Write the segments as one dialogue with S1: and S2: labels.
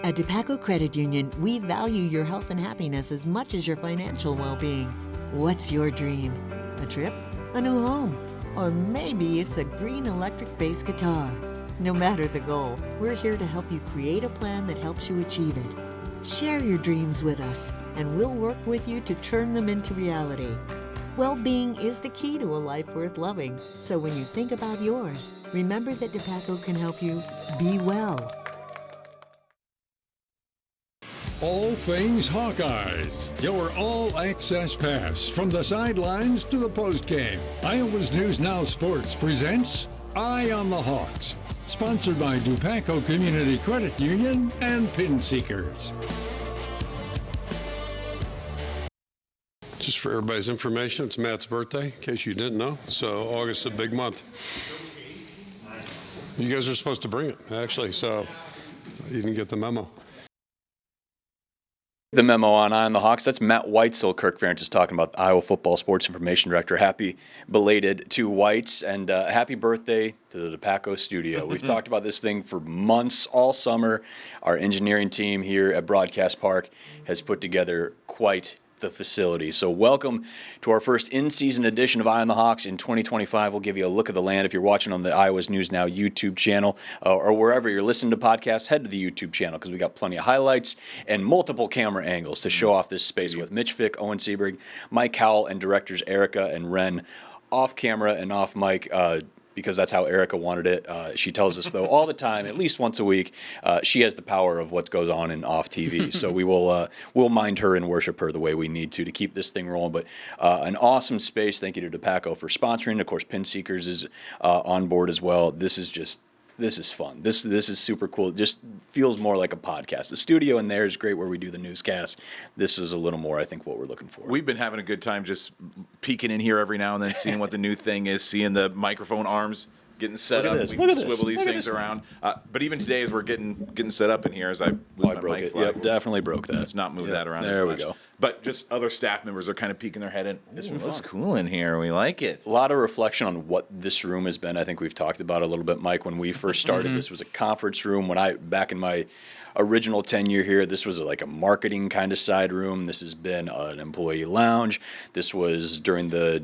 S1: At DePaco Credit Union, we value your health and happiness as much as your financial well-being. What's your dream? A trip? A new home? Or maybe it's a green electric bass guitar. No matter the goal, we're here to help you create a plan that helps you achieve it. Share your dreams with us, and we'll work with you to turn them into reality. Well-being is the key to a life worth loving. So when you think about yours, remember that DePaco can help you be well.
S2: All things Hawkeyes. Your all-access pass from the sidelines to the postgame. Iowa's News Now Sports presents Eye on the Hawks. Sponsored by DePaco Community Credit Union and Pin Seekers.
S3: Just for everybody's information, it's Matt's birthday, in case you didn't know. So August is a big month. You guys are supposed to bring it, actually, so you didn't get the memo.
S4: The memo on Eye on the Hawks. That's Matt Weitzel. Kirk Ferentz is talking about Iowa Football Sports Information Director. Happy belated to Whites, and happy birthday to the DePaco studio. We've talked about this thing for months, all summer. Our engineering team here at Broadcast Park has put together quite the facility. So welcome to our first in-season edition of Eye on the Hawks in 2025. We'll give you a look of the land. If you're watching on the Iowa's News Now YouTube channel or wherever you're listening to podcasts, head to the YouTube channel because we got plenty of highlights and multiple camera angles to show off this space with Mitch Fick, Owen Seberg, Mike Howell, and directors Erica and Ren off camera and off mic. Because that's how Erica wanted it. She tells us, though, all the time, at least once a week, she has the power of what goes on in off TV. So we'll mind her and worship her the way we need to keep this thing rolling. But an awesome space. Thank you to DePaco for sponsoring. Of course, Pin Seekers is on board as well. This is fun. This is super cool. It just feels more like a podcast. The studio in there is great where we do the newscast. This is a little more, I think, what we're looking for.
S5: We've been having a good time just peeking in here every now and then, seeing what the new thing is, seeing the microphone arms getting set up. We can swivel these things around. But even today, as we're getting set up in here, as I
S4: broke it. Yep, definitely broke that.
S5: Let's not move that around.
S4: There we go.
S5: But just other staff members are kind of peeking their head in. This looks cool in here. We like it.
S4: A lot of reflection on what this room has been. I think we've talked about it a little bit, Mike. When we first started, this was a conference room. Back in my original tenure here, this was like a marketing kind of side room. This has been an employee lounge. This was during the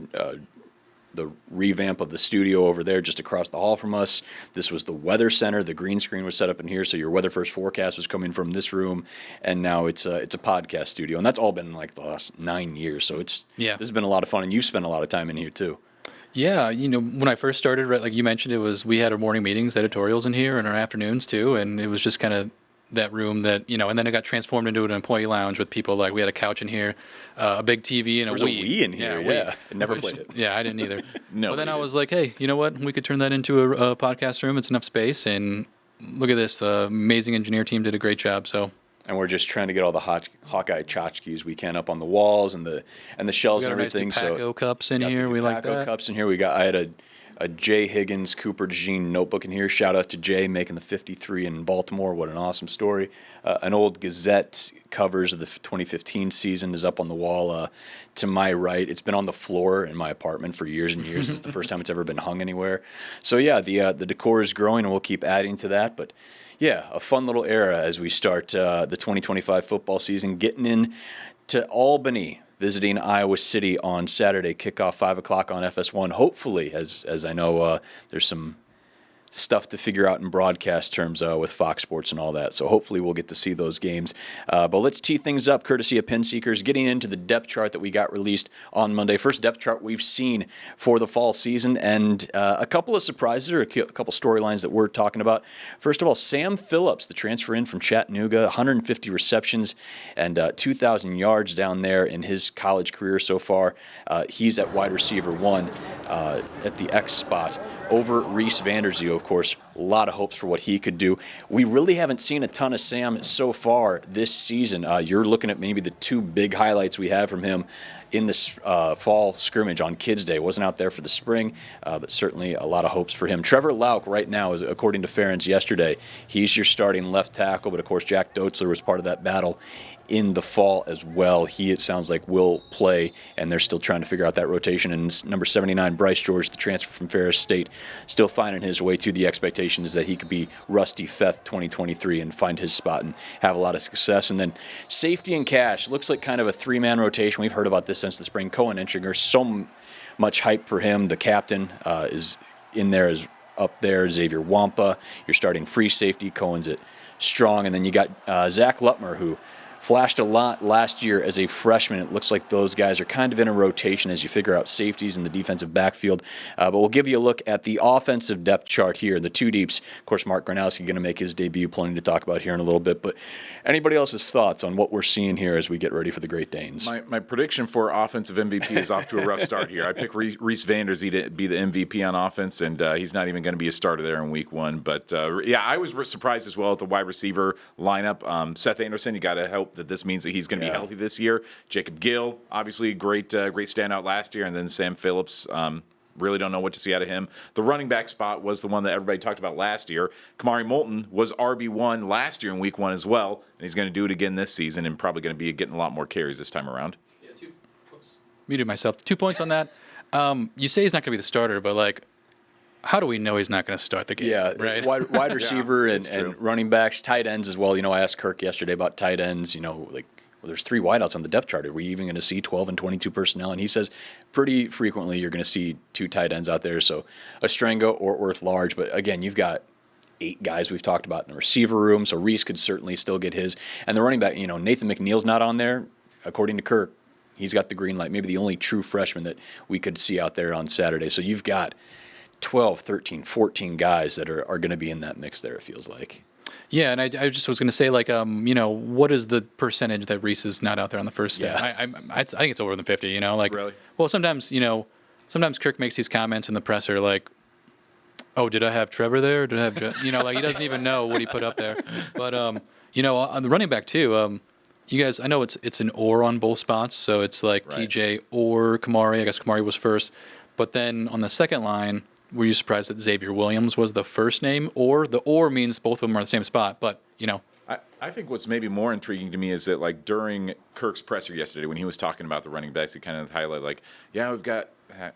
S4: revamp of the studio over there just across the hall from us. This was the weather center. The green screen was set up in here, so your weather first forecast was coming from this room, and now it's a podcast studio, and that's all been like the last 9 years. So this has been a lot of fun, and you spent a lot of time in here too.
S6: Yeah, when I first started, right, like you mentioned, we had our morning meetings, editorials in here, and our afternoons too, and it was just kind of that room that, and then it got transformed into an employee lounge with people like, we had a couch in here, a big TV, and
S4: There's a Wii in here, yeah. I never played it.
S6: Yeah, I didn't either. No. But then I was like, hey, you know what? We could turn that into a podcast room. It's enough space, and look at this. The amazing engineer team did a great job, so.
S4: And we're just trying to get all the Hawkeye tchotchkes we can up on the walls and the shelves and everything.
S6: We got our nice DePaco cups in here. We like that.
S4: DePaco cups in here. I had a Jay Higgins, Cooper DeJean notebook in here. Shout out to Jay making the 53 in Baltimore. What an awesome story. An old Gazette covers of the 2015 season is up on the wall to my right. It's been on the floor in my apartment for years and years. It's the first time it's ever been hung anywhere. So, yeah, the decor is growing, and we'll keep adding to that. But, yeah, a fun little era as we start the 2025 football season, getting in to Albany, visiting Iowa City on Saturday, kickoff 5 o'clock on FS1. Hopefully, as I know, there's some stuff to figure out in broadcast terms with Fox Sports and all that. So hopefully we'll get to see those games. But let's tee things up, courtesy of Pin Seekers, getting into the depth chart that we got released on Monday. First depth chart we've seen for the fall season, and a couple of surprises or a couple storylines that we're talking about. First of all, Sam Phillips, the transfer in from Chattanooga, 150 receptions and 2,000 yards down there in his college career so far. He's at wide receiver 1 at the X spot. Over Reese Vanderzee, of course, a lot of hopes for what he could do. We really haven't seen a ton of Sam so far this season. You're looking at maybe the two big highlights we have from him in this fall scrimmage on Kids Day. Wasn't out there for the spring, but certainly a lot of hopes for him. Trevor Lauk right now, is, according to Ferentz yesterday, he's your starting left tackle, but of course Jack Dotzler was part of that battle in the fall as well. He, it sounds like, will play, and they're still trying to figure out that rotation. And number 79, Bryce George, the transfer from Ferris State, still finding his way to the expectation rotation is that he could be Rusty Feth 2023 and find his spot and have a lot of success. And then safety and cash looks like kind of a three-man rotation. We've heard about this since the spring. Cohen Entringer, so much hype for him. The captain is in there, is up there. Xavier Wampa, you're starting free safety. Cohen's at strong. And then you got Zach Lutmer, who flashed a lot last year as a freshman. It looks like those guys are kind of in a rotation as you figure out safeties in the defensive backfield. But we'll give you a look at the offensive depth chart here. The two deeps, of course, Mark Gronowski going to make his debut, plenty to talk about here in a little bit. But anybody else's thoughts on what we're seeing here as we get ready for the Great Danes?
S5: My prediction for offensive MVP is off to a rough start here. I pick Reese Vanderzee to be the MVP on offense, and he's not even going to be a starter there in week one. But, I was surprised as well at the wide receiver lineup. Seth Anderson, you got to hope that this means that he's going to be healthy this year. Jacob Gill, obviously great standout last year, and then Sam Phillips. Really don't know what to see out of him. The running back spot was the one that everybody talked about last year. Kamari Moulton was RB1 last year in week one as well, and he's going to do it again this season and probably going to be getting a lot more carries this time around.
S6: Yeah, muted myself. 2 points on that. You say he's not going to be the starter, but how do we know he's not going to start the game?
S4: Yeah,
S6: right.
S4: Wide receiver and running backs, tight ends as well. I asked Kirk yesterday about tight ends. There's 3 wideouts on the depth chart. Are we even going to see 12 and 22 personnel? And he says pretty frequently you're going to see 2 tight ends out there. So Ostrengo or Orth Large. But again, you've got 8 guys we've talked about in the receiver room. So Reese could certainly still get his. And the running back, Nathan McNeil's not on there. According to Kirk, he's got the green light. Maybe the only true freshman that we could see out there on Saturday. So you've got 12, 13, 14 guys that are going to be in that mix there, it feels like.
S6: Yeah, and I just was going to say, what is the percentage that Reese is not out there on the first step?
S4: Yeah.
S6: I think it's over than 50,
S5: Really?
S6: Well, sometimes Kirk makes these comments in the presser oh, did I have Trevor there? Did I have, he doesn't even know what he put up there. But, on the running back, too, you guys, I know it's an or on both spots, so it's like
S5: Right.
S6: TJ or Kamari. I guess Kamari was first. But then on the second line, were you surprised that Xavier Williams was the first name? Or the or means both of them are in the same spot, but,
S5: I think what's maybe more intriguing to me is that, during Kirk's presser yesterday when he was talking about the running backs, he kind of highlighted,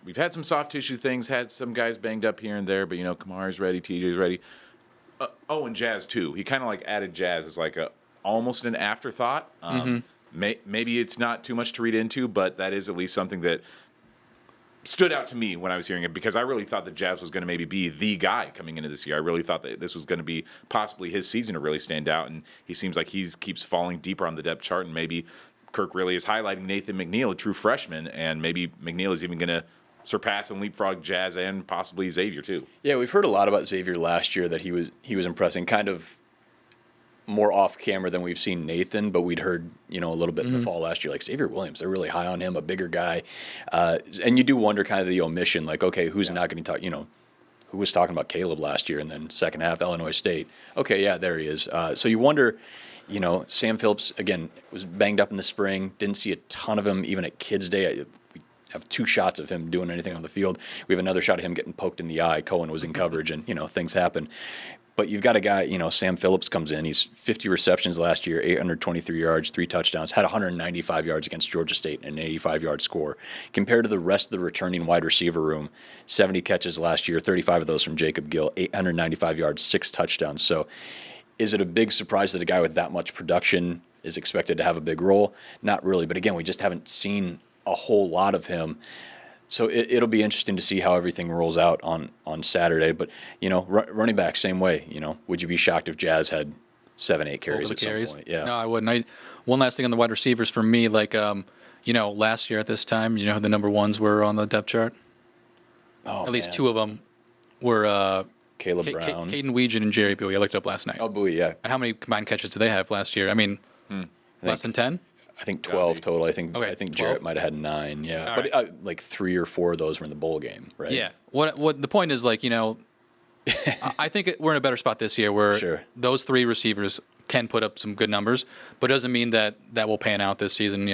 S5: we've had some soft tissue things, had some guys banged up here and there, but, Kamari's ready, TJ's ready. And Jazz, too. He kind of, added Jazz as, almost an afterthought. Maybe it's not too much to read into, but that is at least something that stood out to me when I was hearing it, because I really thought that Jazz was going to maybe be the guy coming into this year. I really thought that this was going to be possibly his season to really stand out, and he seems like he keeps falling deeper on the depth chart, and maybe Kirk really is highlighting Nathan McNeil, a true freshman, and maybe McNeil is even going to surpass and leapfrog Jazz and possibly Xavier too.
S4: Yeah, we've heard a lot about Xavier last year, that he was impressing, kind of more off camera than we've seen Nathan, but we'd heard, a little bit in the fall last year, Xavier Williams, they're really high on him, a bigger guy. And you do wonder kind of the omission, okay, who's not going to talk, who was talking about Caleb last year, and then second half, Illinois State. Okay, yeah, there he is. So you wonder, Sam Phillips, again, was banged up in the spring, didn't see a ton of him even at Kids Day. We have 2 shots of him doing anything on the field. We have another shot of him getting poked in the eye. Cohen was in coverage, and, things happen. But you've got a guy, Sam Phillips comes in. He's 50 receptions last year, 823 yards, 3 touchdowns, had 195 yards against Georgia State and an 85-yard score. Compared to the rest of the returning wide receiver room, 70 catches last year, 35 of those from Jacob Gill, 895 yards, 6 touchdowns. So is it a big surprise that a guy with that much production is expected to have a big role? Not really. But again, we just haven't seen a whole lot of him. So it'll be interesting to see how everything rolls out on Saturday. But, running back, same way. Would you be shocked if Jazz had 7-8 carries at some point? Yeah.
S6: No, I wouldn't. One last thing on the wide receivers for me, last year at this time, who the number ones were on the depth chart? At least 2 of them were
S4: Caleb Brown.
S6: Caden Weegan and Jerry Bowie. I looked up last night.
S4: Oh, Bowie, yeah.
S6: And how many combined catches did they have last year? I mean, less than 10?
S4: I think 12 total. I think
S6: 12?
S4: Jarrett might have had 9. Yeah,
S6: All
S4: but right. 3 or 4 of those were in the bowl game, right?
S6: Yeah. What the point is, I think we're in a better spot this year where those 3 receivers can put up some good numbers, but it doesn't mean that will pan out this season.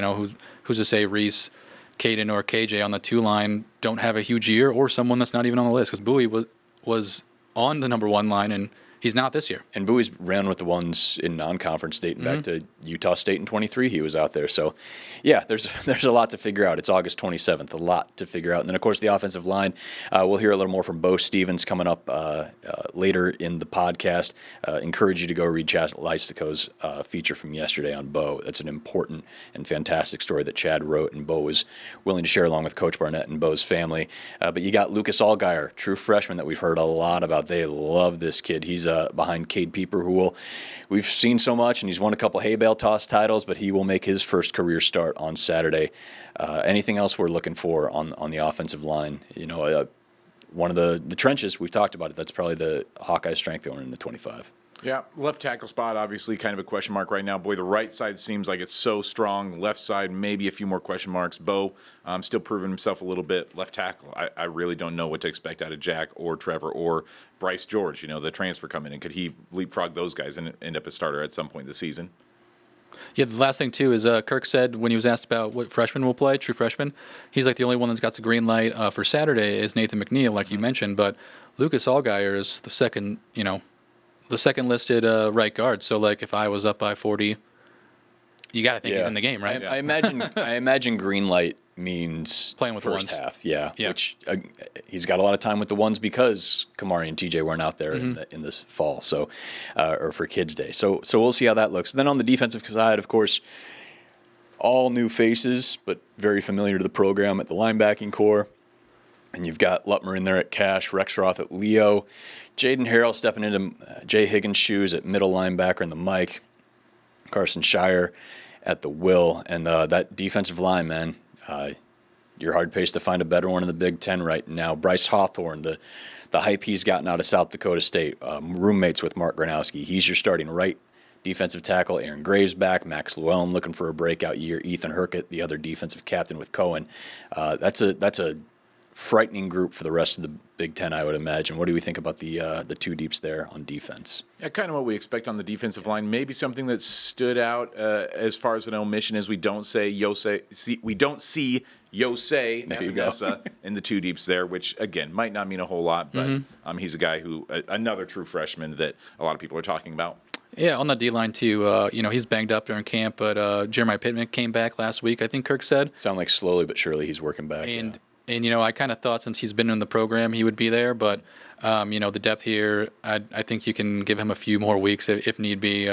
S6: Who's to say Reese, Caden, or KJ on the 2 line don't have a huge year, or someone that's not even on the list, because Bowie was on the number 1 line and he's not this year.
S4: And Bowie's ran with the ones in non-conference dating back to Utah State in 23. He was out there. So, yeah, there's a lot to figure out. It's August 27th, a lot to figure out. And then, of course, the offensive line. We'll hear a little more from Bo Stevens coming up later in the podcast. Encourage you to go read Chad Lystico's feature from yesterday on Bo. That's an important and fantastic story that Chad wrote, and Bo was willing to share along with Coach Barnett and Bo's family. But you got Lucas Allgaier, true freshman that we've heard a lot about. They love this kid. He's behind Cade Pieper, we've seen so much, and he's won a couple hay bale toss titles, but he will make his first career start on Saturday. Anything else we're looking for on the offensive line? One of the trenches, we've talked about it, that's probably the Hawkeye strength going in the 25.
S5: Yeah, left tackle spot, obviously kind of a question mark right now. Boy, the right side seems like it's so strong. Left side, maybe a few more question marks. Bo still proving himself a little bit. Left tackle, I really don't know what to expect out of Jack or Trevor or Bryce George, the transfer coming in. Could he leapfrog those guys and end up a starter at some point this season?
S6: Yeah, the last thing, too, is Kirk said when he was asked about what freshmen will play, true freshmen, he's like the only one that's got the green light for Saturday is Nathan McNeil, like you mentioned. But Lucas Allgaier is the second listed right guard. So, like, if I was up by 40, you got to think he's in the game, right?
S4: I imagine green light means
S6: playing with
S4: first
S6: the ones.
S4: Half, yeah. Which he's got a lot of time with the ones because Kamari and TJ weren't out there in this fall, so or for Kids Day. So we'll see how that looks. Then on the defensive side, of course, all new faces, but very familiar to the program at the linebacking core. And you've got Lutmer in there at Cash, Rexroth at Leo, Jaden Harrell stepping into Jay Higgins' shoes at middle linebacker in the Mike, Carson Shire at the Will, and that defensive line, man, you're hard-paced to find a better one in the Big Ten right now. Bryce Hawthorne, the hype he's gotten out of South Dakota State, roommates with Mark Gronowski. He's your starting right defensive tackle. Aaron Graves back, Max Llewellyn looking for a breakout year, Ethan Herkett, the other defensive captain with Cohen. That's a frightening group for the rest of the Big Ten, I would imagine. What do we think about the two deeps there on defense?
S5: Yeah, kind of what we expect on the defensive line. Maybe something that stood out as far as an omission is we don't see Yosei Nessa in the two deeps there, which again might not mean a whole lot, but he's a guy who another true freshman that a lot of people are talking about.
S6: Yeah, on the D-line, too, he's banged up during camp, but Jeremiah Pittman came back last week, I think Kirk said.
S4: Sound like slowly but surely he's working back.
S6: And I kind of thought since he's been in the program he would be there, but, the depth here, I think you can give him a few more weeks if need be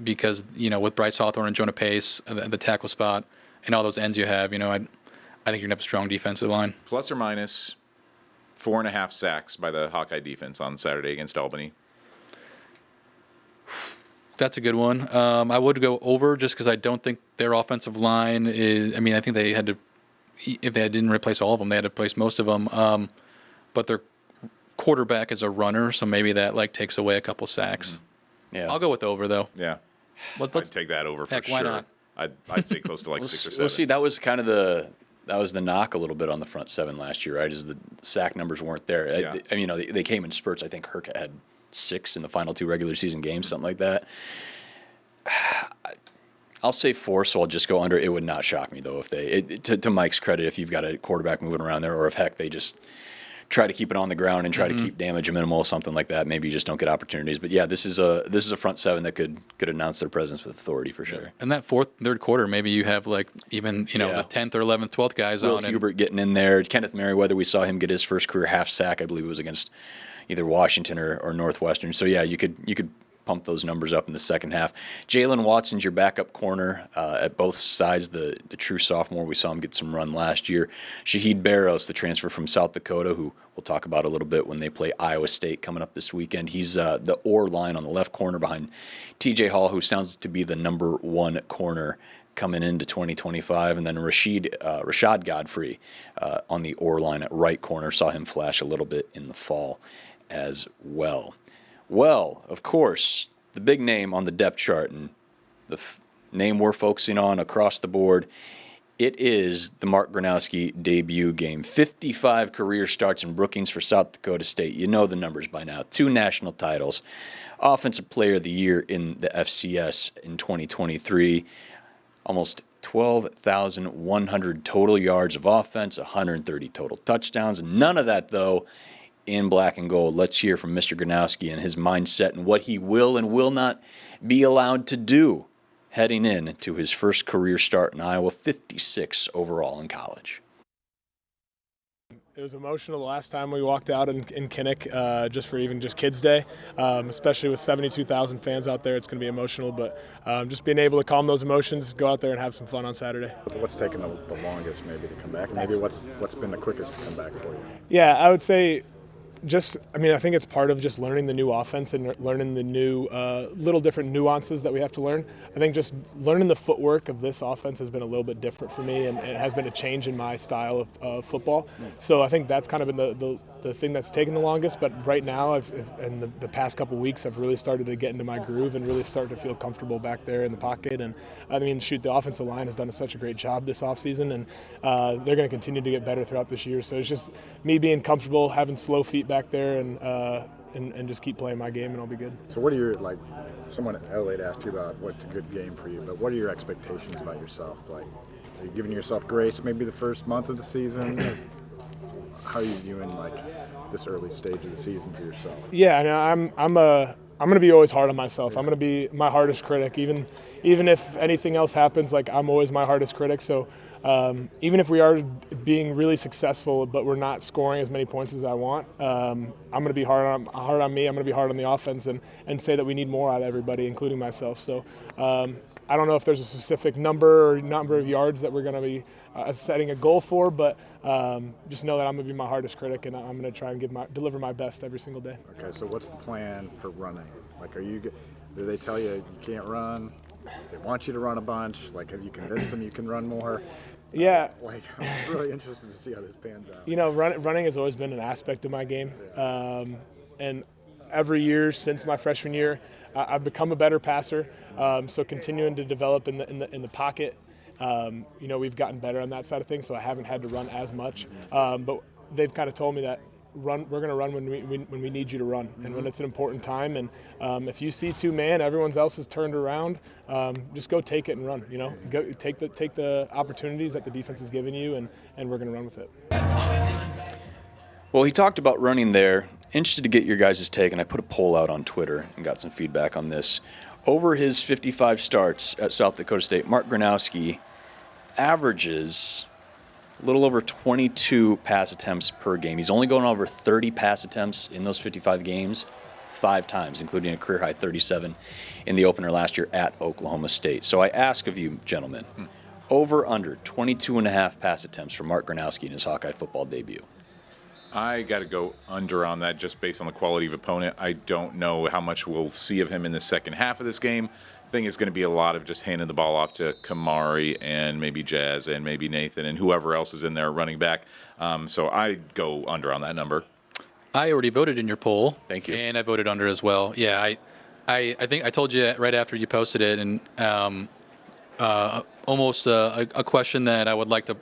S6: because, with Bryce Hawthorne and Jonah Pace, the tackle spot, and all those ends you have, I think you're going to have a strong defensive line.
S5: Plus or minus 4.5 sacks by the Hawkeye defense on Saturday against Albany.
S6: That's a good one. I would go over just because I don't think their offensive line is – I think they had to – if they didn't replace all of them, they had to replace most of them. But their quarterback is a runner, so maybe that takes away a couple sacks.
S4: Yeah,
S6: I'll go with over though.
S5: Yeah, I'd take that over for sure.
S6: Why not?
S5: I'd say close to 6 or 7.
S4: Well, see, that was kind of the knock a little bit on the front seven last year, right? Is the sack numbers weren't there.
S5: Yeah.
S4: They came in spurts. I think Herkett had 6 in the final 2 regular season games, something like that. I'll say 4, so I'll just go under. It would not shock me, though, if to Mike's credit, if you've got a quarterback moving around there, or if, heck, they just try to keep it on the ground and try to keep damage minimal, something like that. Maybe you just don't get opportunities. But, yeah, this is a front seven that could announce their presence with authority for sure.
S6: And that third quarter, maybe you have, the 10th or 11th, 12th guys
S4: Will
S6: on.
S4: Hubert getting in there. Kenneth Merriweather, we saw him get his first career half sack. I believe it was against either Washington or Northwestern. So, yeah, you could pump those numbers up in the second half. Jalen Watson's your backup corner at both sides, the true sophomore. We saw him get some run last year. Shahid Barros, the transfer from South Dakota, who we'll talk about a little bit when they play Iowa State coming up this weekend. He's the Orr line on the left corner behind TJ Hall, who sounds to be the number 1 corner coming into 2025. And then Rashad Godfrey on the Orr line at right corner. Saw him flash a little bit in the fall as well. Well, of course, the big name on the depth chart and the name we're focusing on across the board, it is the Mark Gronowski debut game. 55 career starts in Brookings for South Dakota State. You know the numbers by now. 2 national titles. Offensive Player of the Year in the FCS in 2023. Almost 12,100 total yards of offense, 130 total touchdowns. None of that, though, in black and gold. Let's hear from Mr. Gronowski and his mindset and what he will and will not be allowed to do heading in to his first career start in Iowa, 56 overall in college.
S7: It was emotional the last time we walked out in Kinnick, just for even just Kids Day, especially with 72,000 fans out there. It's going to be emotional, but just being able to calm those emotions, go out there and have some fun on Saturday.
S8: What's taken the longest maybe to come back? And maybe what's been the quickest to come back for you?
S7: Yeah, I would say I think it's part of just learning the new offense and learning the new little different nuances that we have to learn. I think just learning the footwork of this offense has been a little bit different for me, and it has been a change in my style of football. So I think that's kind of been the thing that's taken the longest. But right now, in the past couple weeks, I've really started to get into my groove and really started to feel comfortable back there in the pocket. And I mean, the offensive line has done such a great job this offseason, and they're going to continue to get better throughout this year. So it's just me being comfortable, having slow feet back there, and just keep playing my game, and I'll be good.
S8: So what are your, someone at Elliott asked you about what's a good game for you, but what are your expectations about yourself? Are you giving yourself grace maybe the first month of the season? How are you viewing this early stage of the season for yourself?
S7: Yeah, I'm going to be always hard on myself. Yeah. I'm going to be my hardest critic, even if anything else happens. I'm always my hardest critic. So even if we are being really successful, but we're not scoring as many points as I want, I'm going to be hard on me. I'm going to be hard on the offense and say that we need more out of everybody, including myself. So I don't know if there's a specific number of yards that we're going to be setting a goal for, but just know that I'm going to be my hardest critic, and I'm going to try and deliver my best every single day.
S8: Okay, so what's the plan for running? Do they tell you you can't run? They want you to run a bunch? Have you convinced them you can run more?
S7: Yeah.
S8: I'm really interested to see how this pans out.
S7: Running has always been an aspect of my game. And every year since my freshman year, I've become a better passer. So continuing to develop in the pocket, we've gotten better on that side of things. So I haven't had to run as much. But they've kind of told me that we're going to run when we need you to run, and when it's an important time. And if you see two man, everyone else is turned around. Just go take it and run. Go take the opportunities that the defense is giving you, and we're going to run with it.
S4: Well, he talked about running there. Interested to get your guys' take, and I put a poll out on Twitter and got some feedback on this. Over his 55 starts at South Dakota State, Mark Gronowski averages a little over 22 pass attempts per game. He's only going over 30 pass attempts in those 55 games 5 times, including a career-high 37 in the opener last year at Oklahoma State. So I ask of you, gentlemen, over under 22.5 pass attempts for Mark Gronowski in his Hawkeye football debut.
S5: I got to go under on that just based on the quality of opponent. I don't know how much we'll see of him in the second half of this game. I think it's going to be a lot of just handing the ball off to Kamari and maybe Jazz and maybe Nathan and whoever else is in there running back. So I go under on that number.
S6: I already voted in your poll.
S4: Thank you.
S6: And I voted under as well. Yeah, I think I told you right after you posted it, and almost a question that I would like to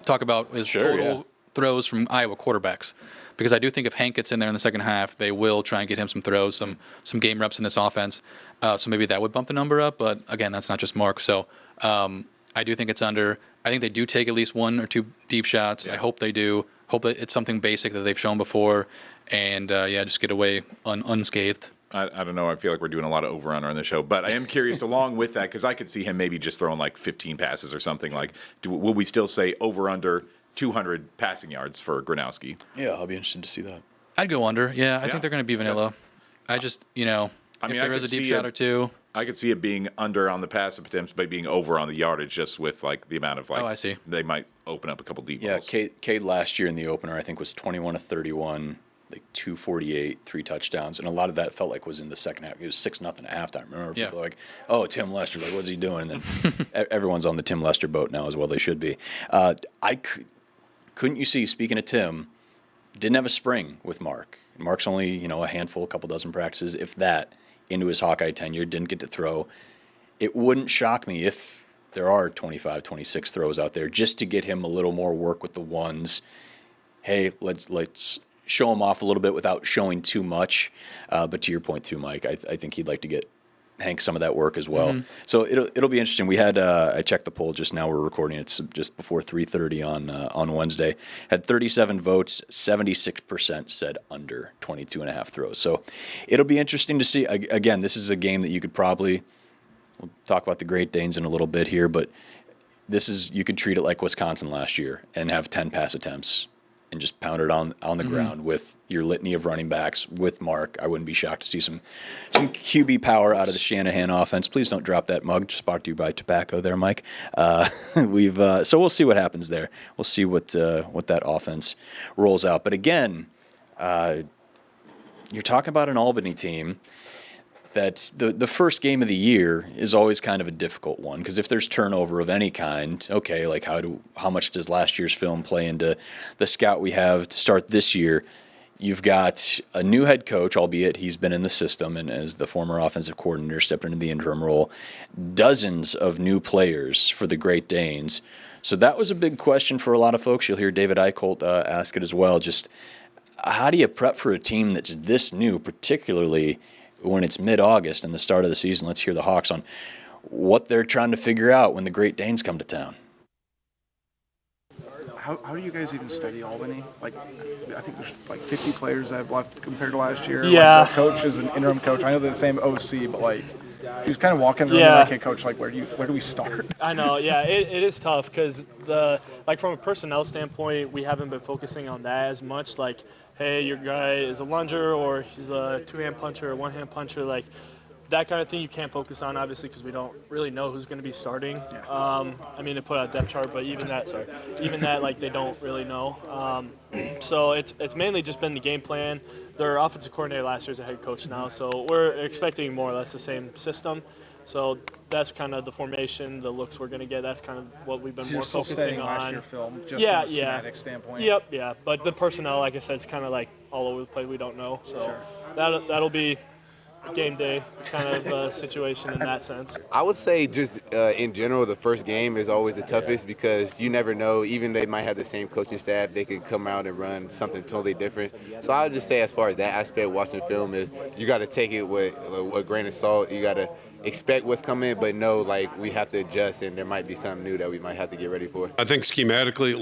S6: talk about is total throws from Iowa quarterbacks, because I do think if Hank gets in there in the second half, they will try and get him some throws, some game reps in this offense. So maybe that would bump the number up. But again, that's not just Mark. So I do think it's under. I think they do take at least 1 or 2 deep shots. Yeah. I hope they do. Hope that it's something basic that they've shown before, and just get away unscathed.
S5: I don't know. I feel like we're doing a lot of over-under on the show, but I am curious along with that, because I could see him maybe just throwing 15 passes or something. Will we still say over-under 200 passing yards for Gronowski?
S4: Yeah, I'll be interested to see that.
S6: I'd go under. Yeah, I think they're going to be vanilla. I just, if there is a deep shot or two.
S5: I could see it being under on the pass attempts, but being over on the yardage, just with the amount of
S6: I see.
S5: They might open up a couple deep balls.
S4: Cade last year in the opener, I think, was 21 of 31, 248, 3 touchdowns, and a lot of that felt like was in the second half. It was 6-0 at halftime. Remember, people were like, "Oh, Tim Lester, what's he doing?" And then everyone's on the Tim Lester boat now as well. They should be. Couldn't you see? Speaking of Tim, didn't have a spring with Mark. Mark's only a handful, a couple dozen practices, if that, into his Hawkeye tenure. Didn't get to throw. It wouldn't shock me if there are 25, 26 throws out there, just to get him a little more work with the ones. Hey, let's show him off a little bit without showing too much. But to your point too, Mike, I think he'd like to get Hank some of that work as well. So it'll be interesting. We had I checked the poll just now. We're recording it just before 3:30 on Wednesday. Had 37 votes. 76% said under 22.5 throws. So it'll be interesting to see. Again, this is a game that you could probably. We'll talk about the Great Danes in a little bit here, but you could treat it like Wisconsin last year and have 10 pass attempts and just pound it on the ground with your litany of running backs with Mark. I wouldn't be shocked to see some QB power out of the Shanahan offense. Please don't drop that mug. Just brought to you by tobacco there, Mike. So we'll see what happens there. We'll see what that offense rolls out. But again, you're talking about an Albany team that the first game of the year is always kind of a difficult one, because if there's turnover of any kind, okay, like how much does last year's film play into the scout we have to start this year? You've got a new head coach, albeit he's been in the system and as the former offensive coordinator stepped into the interim role, dozens of new players for the Great Danes. So that was a big question for a lot of folks. You'll hear David Eicholt ask it as well. Just how do you prep for a team that's this new, particularly when it's mid-August and the start of the season? Let's hear the Hawks on what they're trying to figure out when the Great Danes come to town.
S9: How do you guys even study Albany? Like, I think there's like 50 players that have left compared to last year.
S7: Yeah.
S9: Like, the coach is an interim coach. I know they're the same OC, but like, he was kind of walking the room like, hey, coach, like, where do we start?
S10: I know, yeah, it is tough because from a personnel standpoint, we haven't been focusing on that as much. Like, hey, your guy is a lunger or he's a two-hand puncher or one-hand puncher, like that kind of thing you can't focus on, obviously, because we don't really know who's going to be starting. I mean, to put out a depth chart, but even that, like, they don't really know. So it's mainly just been the game plan. Their offensive coordinator last year is a head coach now, so we're expecting more or less the same system. So that's kind of the formation, the looks we're going to get. That's kind of what we've been more focusing on.
S9: Last year film, just
S10: yeah,
S9: from a schematic standpoint.
S10: Yep, yeah. But the personnel, like I said, it's kind of like all over the place. We don't know. So that'll be game day kind of situation in that sense.
S11: I would say just in general, the first game is always the toughest because you never know. Even they might have the same coaching staff, they can come out and run something totally different. So I would just say as far as that aspect, watching film is you got to take it with a grain of salt. You got to expect what's coming, but know like we have to adjust, and there might be something new that we might have to get ready for.
S3: I think schematically, at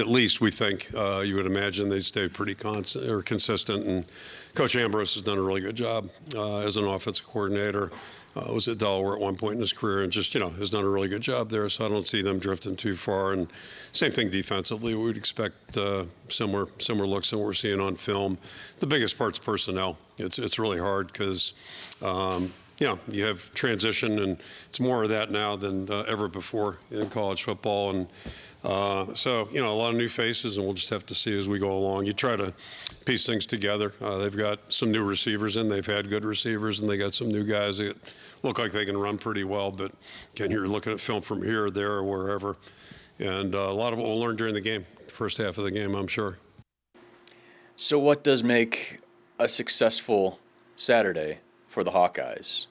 S3: least we think you would imagine they stay pretty consistent, and Coach Ambrose has done a really good job as an offensive coordinator. Was at Delaware at one point in his career, and just has done a really good job there. So I don't see them drifting too far. And same thing defensively, we would expect similar looks than what we're seeing on film. The biggest part's personnel. It's really hard because. You have transition, and it's more of that now than ever before in college football. And so, a lot of new faces, and we'll just have to see as we go along. You try to piece things together. They've got some new receivers in. They've had good receivers, and they got some new guys that look like they can run pretty well. But, again, you're looking at film from here, there, or wherever. And a lot of it we'll learn during the game, the first half of the game, I'm sure.
S4: So what does make a successful Saturday for the Hawkeyes?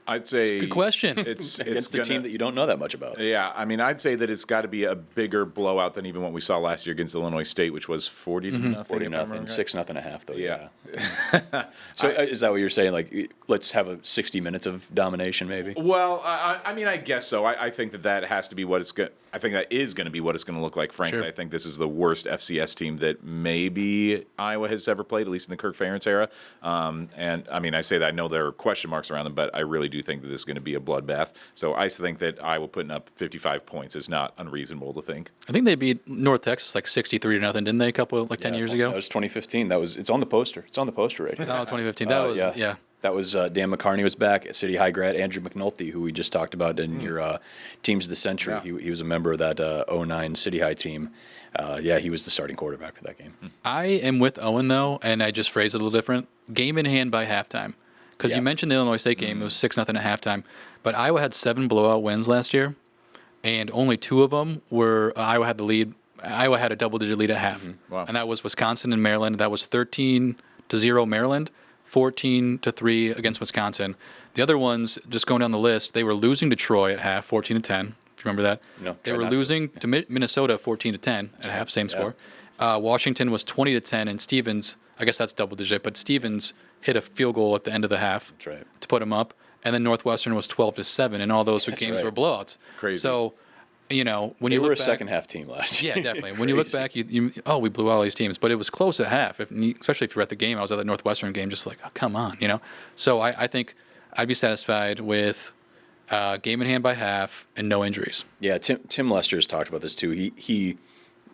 S5: I'd say
S6: good question.
S5: It's
S4: against the team that you don't know that much about.
S5: Yeah, I mean, I'd say that it's got to be a bigger blowout than even what we saw last year against Illinois State, which was 40-0.
S4: 40-0, 6-0 and a half, though.
S5: Yeah.
S4: So is that what you're saying? Like, let's have a 60 minutes of domination, maybe?
S5: Well, I mean, I guess so. I think that has to be what it's going. I think that is going to be what it's going to look like. Frankly,
S6: Sure.
S5: I think this is the worst FCS team that maybe Iowa has ever played, at least in the Kirk Ferentz era. And I mean, I say that I know there are question marks around them, but I really do think that this is going to be a bloodbath. So I think that Iowa putting up 55 points is not unreasonable to think.
S6: I think they beat North Texas like 63-0, didn't they? 10 years ago.
S4: That was 2015. It's on the poster. It's on the poster right here.
S6: Oh, 2015. That was yeah.
S4: That was Dan McCarney was back at City High grad. Andrew McNulty, who we just talked about in your Teams of the Century. Yeah. He was a member of that 09 City High team. He was the starting quarterback for that game.
S6: I am with Owen, though, and I just phrased it a little different. Game in hand by halftime. Because you mentioned the Illinois State game. It was 6-0 at halftime. But Iowa had 7 blowout wins last year, and only 2 of them were Iowa had the lead. Iowa had a double-digit lead at half.
S5: Wow.
S6: And that was Wisconsin and Maryland. That was 13-0 Maryland. 14-3 against Wisconsin. The other ones, just going down the list, they were losing to Troy at half, 14-10. If you remember that,
S4: no,
S6: they were losing to Minnesota 14-10 at half, same score. Washington was 20-10, and Stevens, I guess that's double digit, but Stevens hit a field goal at the end of the half
S4: That's right.
S6: to put them up, and then Northwestern was 12-7, and all those games
S4: right.
S6: were blowouts.
S5: Crazy.
S6: So, when
S4: They
S6: you
S4: were
S6: look
S4: a
S6: back,
S4: second half team last year.
S6: yeah, definitely. When you look back, we blew all these teams, but it was close at half. Especially if you're at the game, I was at the Northwestern game, just like, oh, come on, So I think I'd be satisfied with game in hand by half and no injuries.
S4: Yeah, Tim Lester has talked about this too. He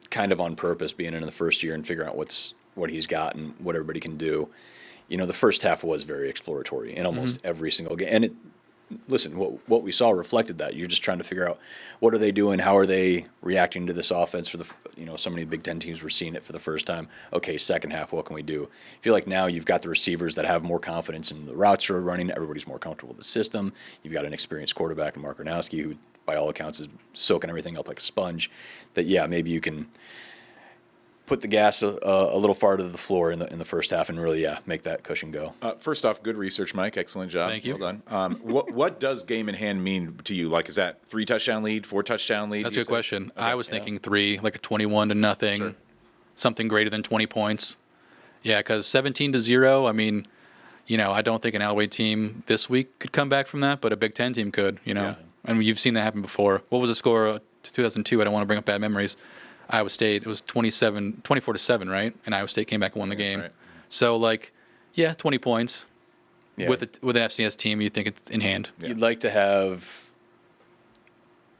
S4: kind of on purpose being in the first year and figuring out what he's got and what everybody can do. The first half was very exploratory in almost every single game. And listen, what we saw reflected that. You're just trying to figure out what are they doing, how are they reacting to this offense for so many Big Ten teams were seeing it for the first time. Okay, second half, what can we do? I feel like now you've got the receivers that have more confidence in the routes they're running. Everybody's more comfortable with the system. You've got an experienced quarterback in Mark Gronowski who, by all accounts, is soaking everything up like a sponge. That, maybe you can put the gas a little farther to the floor in the first half and really, make that cushion go.
S5: First off, good research, Mike. Excellent job.
S6: Thank you.
S5: Well done. What does game in hand mean to you? Like, is that 3 touchdown lead, 4 touchdown lead?
S6: That's a good question. Okay. I was thinking 3, like a 21-0,
S5: Sure.
S6: something greater than 20 points. Yeah, because 17-0, I don't think an Alway team this week could come back from that, but a Big Ten team could,
S5: Yeah.
S6: And you've seen that happen before. What was the score of 2002? I don't want to bring up bad memories. Iowa State, it was 24-7, right? And Iowa State came back and won the game.
S5: Right.
S6: So, 20 points.
S4: Yeah.
S6: With an FCS team, you think it's in hand.
S5: Yeah.
S4: You'd like to have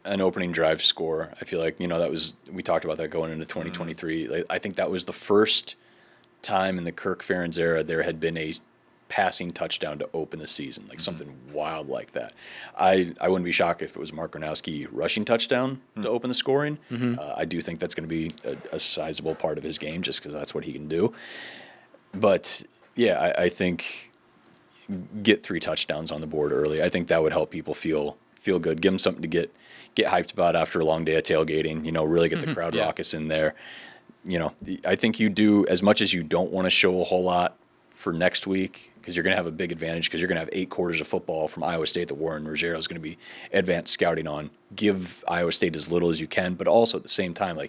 S4: an opening drive score. I feel like, we talked about that going into 2023. I think that was the first time in the Kirk Ferentz era there had been a passing touchdown to open the season, something wild like that. I wouldn't be shocked if it was Mark Gronowski rushing touchdown to open the scoring. I do think that's going to be a sizable part of his game just because that's what he can do. But, I think get 3 touchdowns on the board early. I think that would help people feel good. Give them something to get hyped about after a long day of tailgating, really get the crowd raucous in there. I think you do, as much as you don't want to show a whole lot for next week, because you're going to have a big advantage because you're going to have 8 quarters of football from Iowa State that Warren Ruggiero is going to be advanced scouting on. Give Iowa State as little as you can, but also at the same time,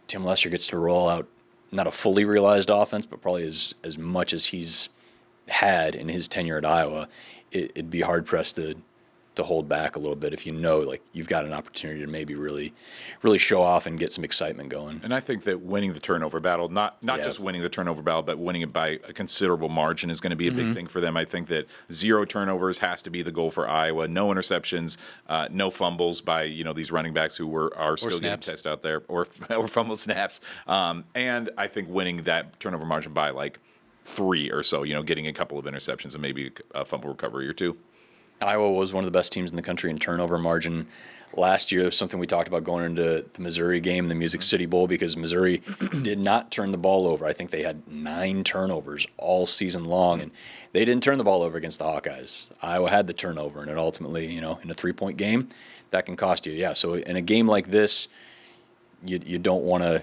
S4: Tim Lester gets to roll out not a fully realized offense, but probably as much as he's had in his tenure at Iowa. It'd be hard-pressed to hold back a little bit if you've got an opportunity to maybe really show off and get some excitement going.
S5: And I think that winning the turnover battle, not just winning the turnover battle, but winning it by a considerable margin is going to be a big thing for them. I think that 0 turnovers has to be the goal for Iowa. No interceptions, no fumbles by these running backs who are still getting tested out there, or fumble snaps. And I think winning that turnover margin by 3 or so, getting a couple of interceptions and maybe a fumble recovery or 2.
S4: Iowa was one of the best teams in the country in turnover margin last year. It was something we talked about going into the Missouri game, the Music City Bowl, because Missouri did not turn the ball over. I think they had 9 turnovers all season long, and they didn't turn the ball over against the Hawkeyes. Iowa had the turnover, and it ultimately, in a 3-point game, that can cost you. Yeah, so in a game like this, you don't want to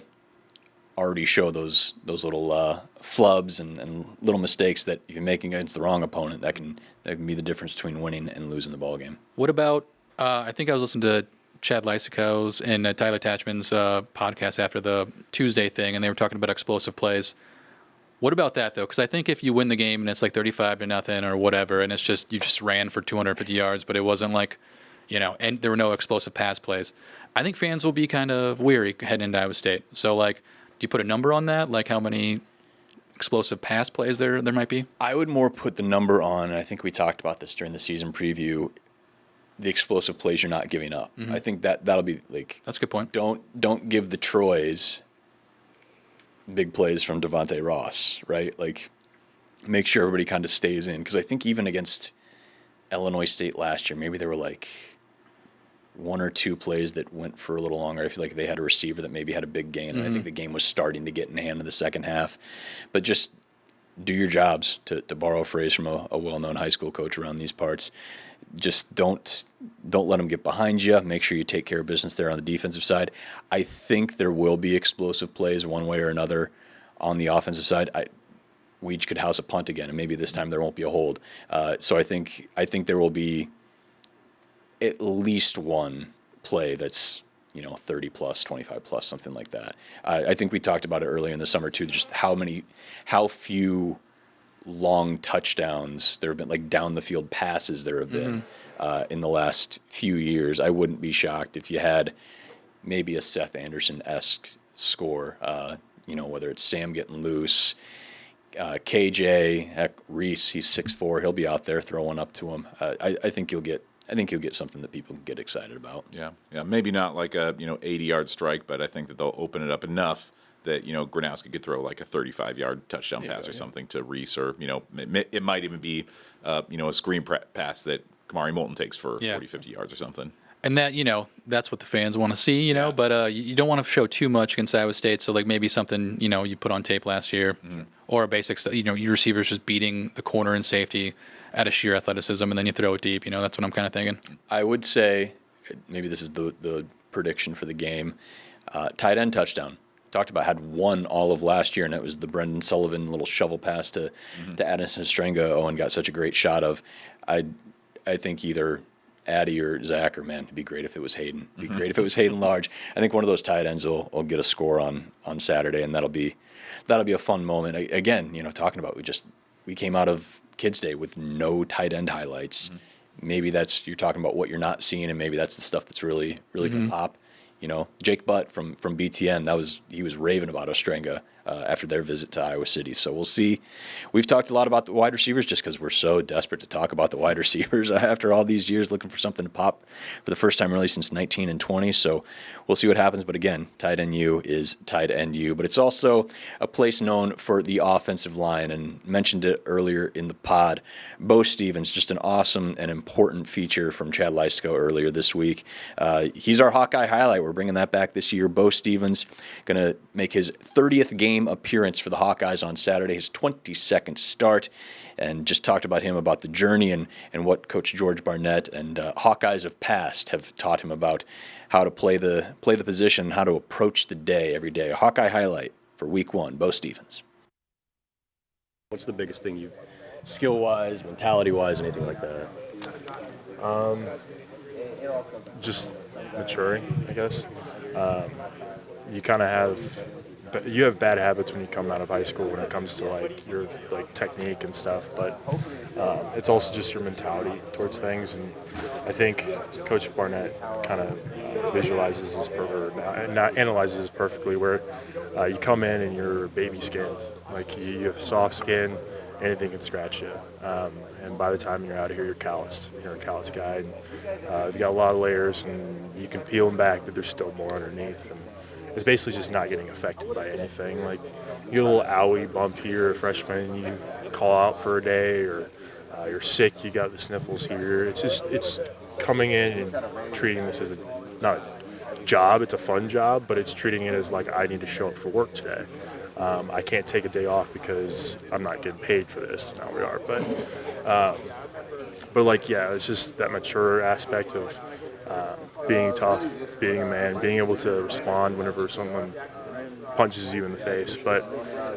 S4: already show those little flubs and little mistakes that if you're making against the wrong opponent, that can be the difference between winning and losing the ball game.
S6: What about, I think I was listening to Chad Lysico's and Tyler Tatchman's podcast after the Tuesday thing, and they were talking about explosive plays. What about that, though? Because I think if you win the game and it's 35-0 or whatever, and it's just you just ran for 250 yards, but it wasn't and there were no explosive pass plays, I think fans will be kind of weary heading into Iowa State. So, do you put a number on that? How many explosive pass plays there might be?
S4: I would more put the number on, and I think we talked about this during the season preview, the explosive plays you're not giving up. I think that'll be
S6: that's a good point.
S4: Don't give the Troys big plays from Devontae Ross, right? Make sure everybody kind of stays in, because I think even against Illinois State last year, maybe there were 1 or 2 plays that went for a little longer. I feel like they had a receiver that maybe had a big gain, and I think the game was starting to get in hand in the second half. But just do your jobs, to borrow a phrase from a well-known high school coach around these parts. Just don't let them get behind you. Make sure you take care of business there on the defensive side. I think there will be explosive plays one way or another on the offensive side. We each could house a punt again, and maybe this time there won't be a hold. So I think there will be at least one play that's 30 plus, 25 plus, something like that. I think we talked about it earlier in the summer too, just how few long touchdowns. There have been like down the field passes there have been in the last few years. I wouldn't be shocked if you had maybe a Seth Anderson-esque score, whether it's Sam getting loose, KJ, heck, Reese, he's 6'4", he'll be out there throwing up to him. I think you'll get something that people can get excited about.
S5: Yeah, maybe not like a 80-yard strike, but I think that they'll open it up enough that Gronowski could throw like a 35-yard touchdown pass or something to Reese, or it might even be a screen pass that Kamari Moulton takes for 40, 50 yards or something.
S6: And that, that's what the fans want to see, but you don't want to show too much against Iowa State. So, like, maybe something, you put on tape last year, or a basic, your receivers just beating the corner and safety at a sheer athleticism, and then you throw it deep. That's what I'm kind of thinking.
S4: I would say, maybe this is the prediction for the game, tight end touchdown. Talked about had one all of last year, and it was the Brendan Sullivan little shovel pass to Addison Strenga. Owen got such a great shot of. I think either Addy or Zach, or man, it'd be great if it was Hayden. It'd be great if it was Hayden Large. I think one of those tight ends will get a score on Saturday, and that'll be a fun moment. Again, talking about we came out of Kids Day with no tight end highlights. Maybe you're talking about what you're not seeing, and maybe that's the stuff that's really gonna pop. Jake Butt from BTN, he was raving about Ostrenga after their visit to Iowa City. So we'll see. We've talked a lot about the wide receivers just because we're so desperate to talk about the wide receivers after all these years, looking for something to pop for the first time really since 19 and 20. So we'll see what happens. But again, tight end U is tight end U. But it's also a place known for the offensive line, and mentioned it earlier in the pod. Bo Stevens, just an awesome and important feature from Chad Leistiko earlier this week. He's our Hawkeye highlight. We're bringing that back this year. Bo Stevens going to make his 30th game appearance for the Hawkeyes on Saturday, his 22nd start, and just talked about him, about the journey and what Coach George Barnett and Hawkeyes of past have taught him about how to play the position, how to approach the day every day. A Hawkeye highlight for week 1, Bo Stevens.
S12: What's the biggest thing skill-wise, mentality-wise, anything like that?
S13: Just maturing, I guess. You kind of have bad habits when you come out of high school when it comes to your technique and stuff, but it's also just your mentality towards things. And I think Coach Barnett kind of visualizes this analyzes this perfectly, where you come in and you're baby skinned, you have soft skin, anything can scratch you, and by the time you're out of here, you're calloused. You're a calloused guy, and you've got a lot of layers, and you can peel them back, but there's still more underneath. And it's basically just not getting affected by anything. You get a little owie bump here, a freshman, you call out for a day, or you're sick, you got the sniffles here. It's coming in and treating this as not a job, it's a fun job, but it's treating it as I need to show up for work today. I can't take a day off because I'm not getting paid for this. Now we are, but it's just that mature aspect of being tough, being a man, being able to respond whenever someone punches you in the face. But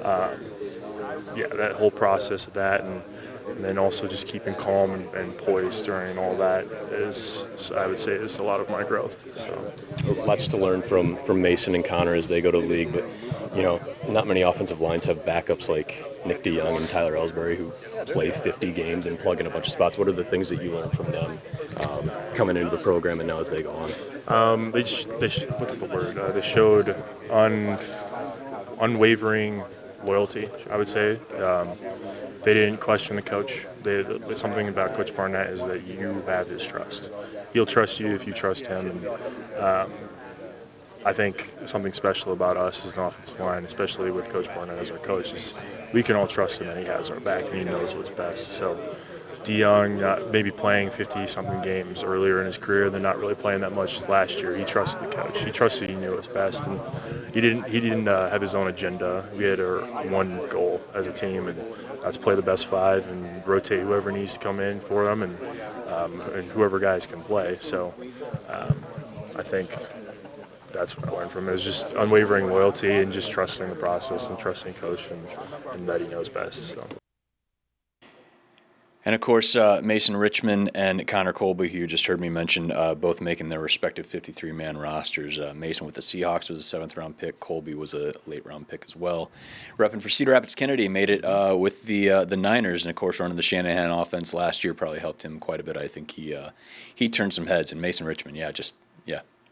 S13: that whole process of that, and then also just keeping calm and poised during all that I would say, is a lot of my growth. So
S12: lots to learn from Mason and Connor as they go to the league, but not many offensive lines have backups like Nick DeYoung and Tyler Ellsbury, who play 50 games and plug in a bunch of spots. What are the things that you learned from them coming into the program and now as they go on?
S13: What's the word? They showed unwavering loyalty, I would say. They didn't question the coach. Something about Coach Barnett is that you have his trust. He'll trust you if you trust him. And I think something special about us as an offensive line, especially with Coach Barnett as our coach, is we can all trust him, and he has our back, and he knows what's best. So DeYoung maybe playing 50-something games earlier in his career, then not really playing that much as last year. He trusted the coach. He trusted he knew what's best, and he didn't have his own agenda. We had our one goal as a team, and that's play the best 5 and rotate whoever needs to come in for them, and whoever guys can play. So I think that's what I learned from it, is just unwavering loyalty and just trusting the process and trusting coach and that he knows best. So.
S4: And, of course, Mason Richmond and Connor Colby, who you just heard me mention, both making their respective 53-man rosters. Mason with the Seahawks was a 7th-round pick. Colby was a late-round pick as well. Repping for Cedar Rapids Kennedy, made it with the Niners. And, of course, running the Shanahan offense last year probably helped him quite a bit. I think he turned some heads. And Mason Richmond,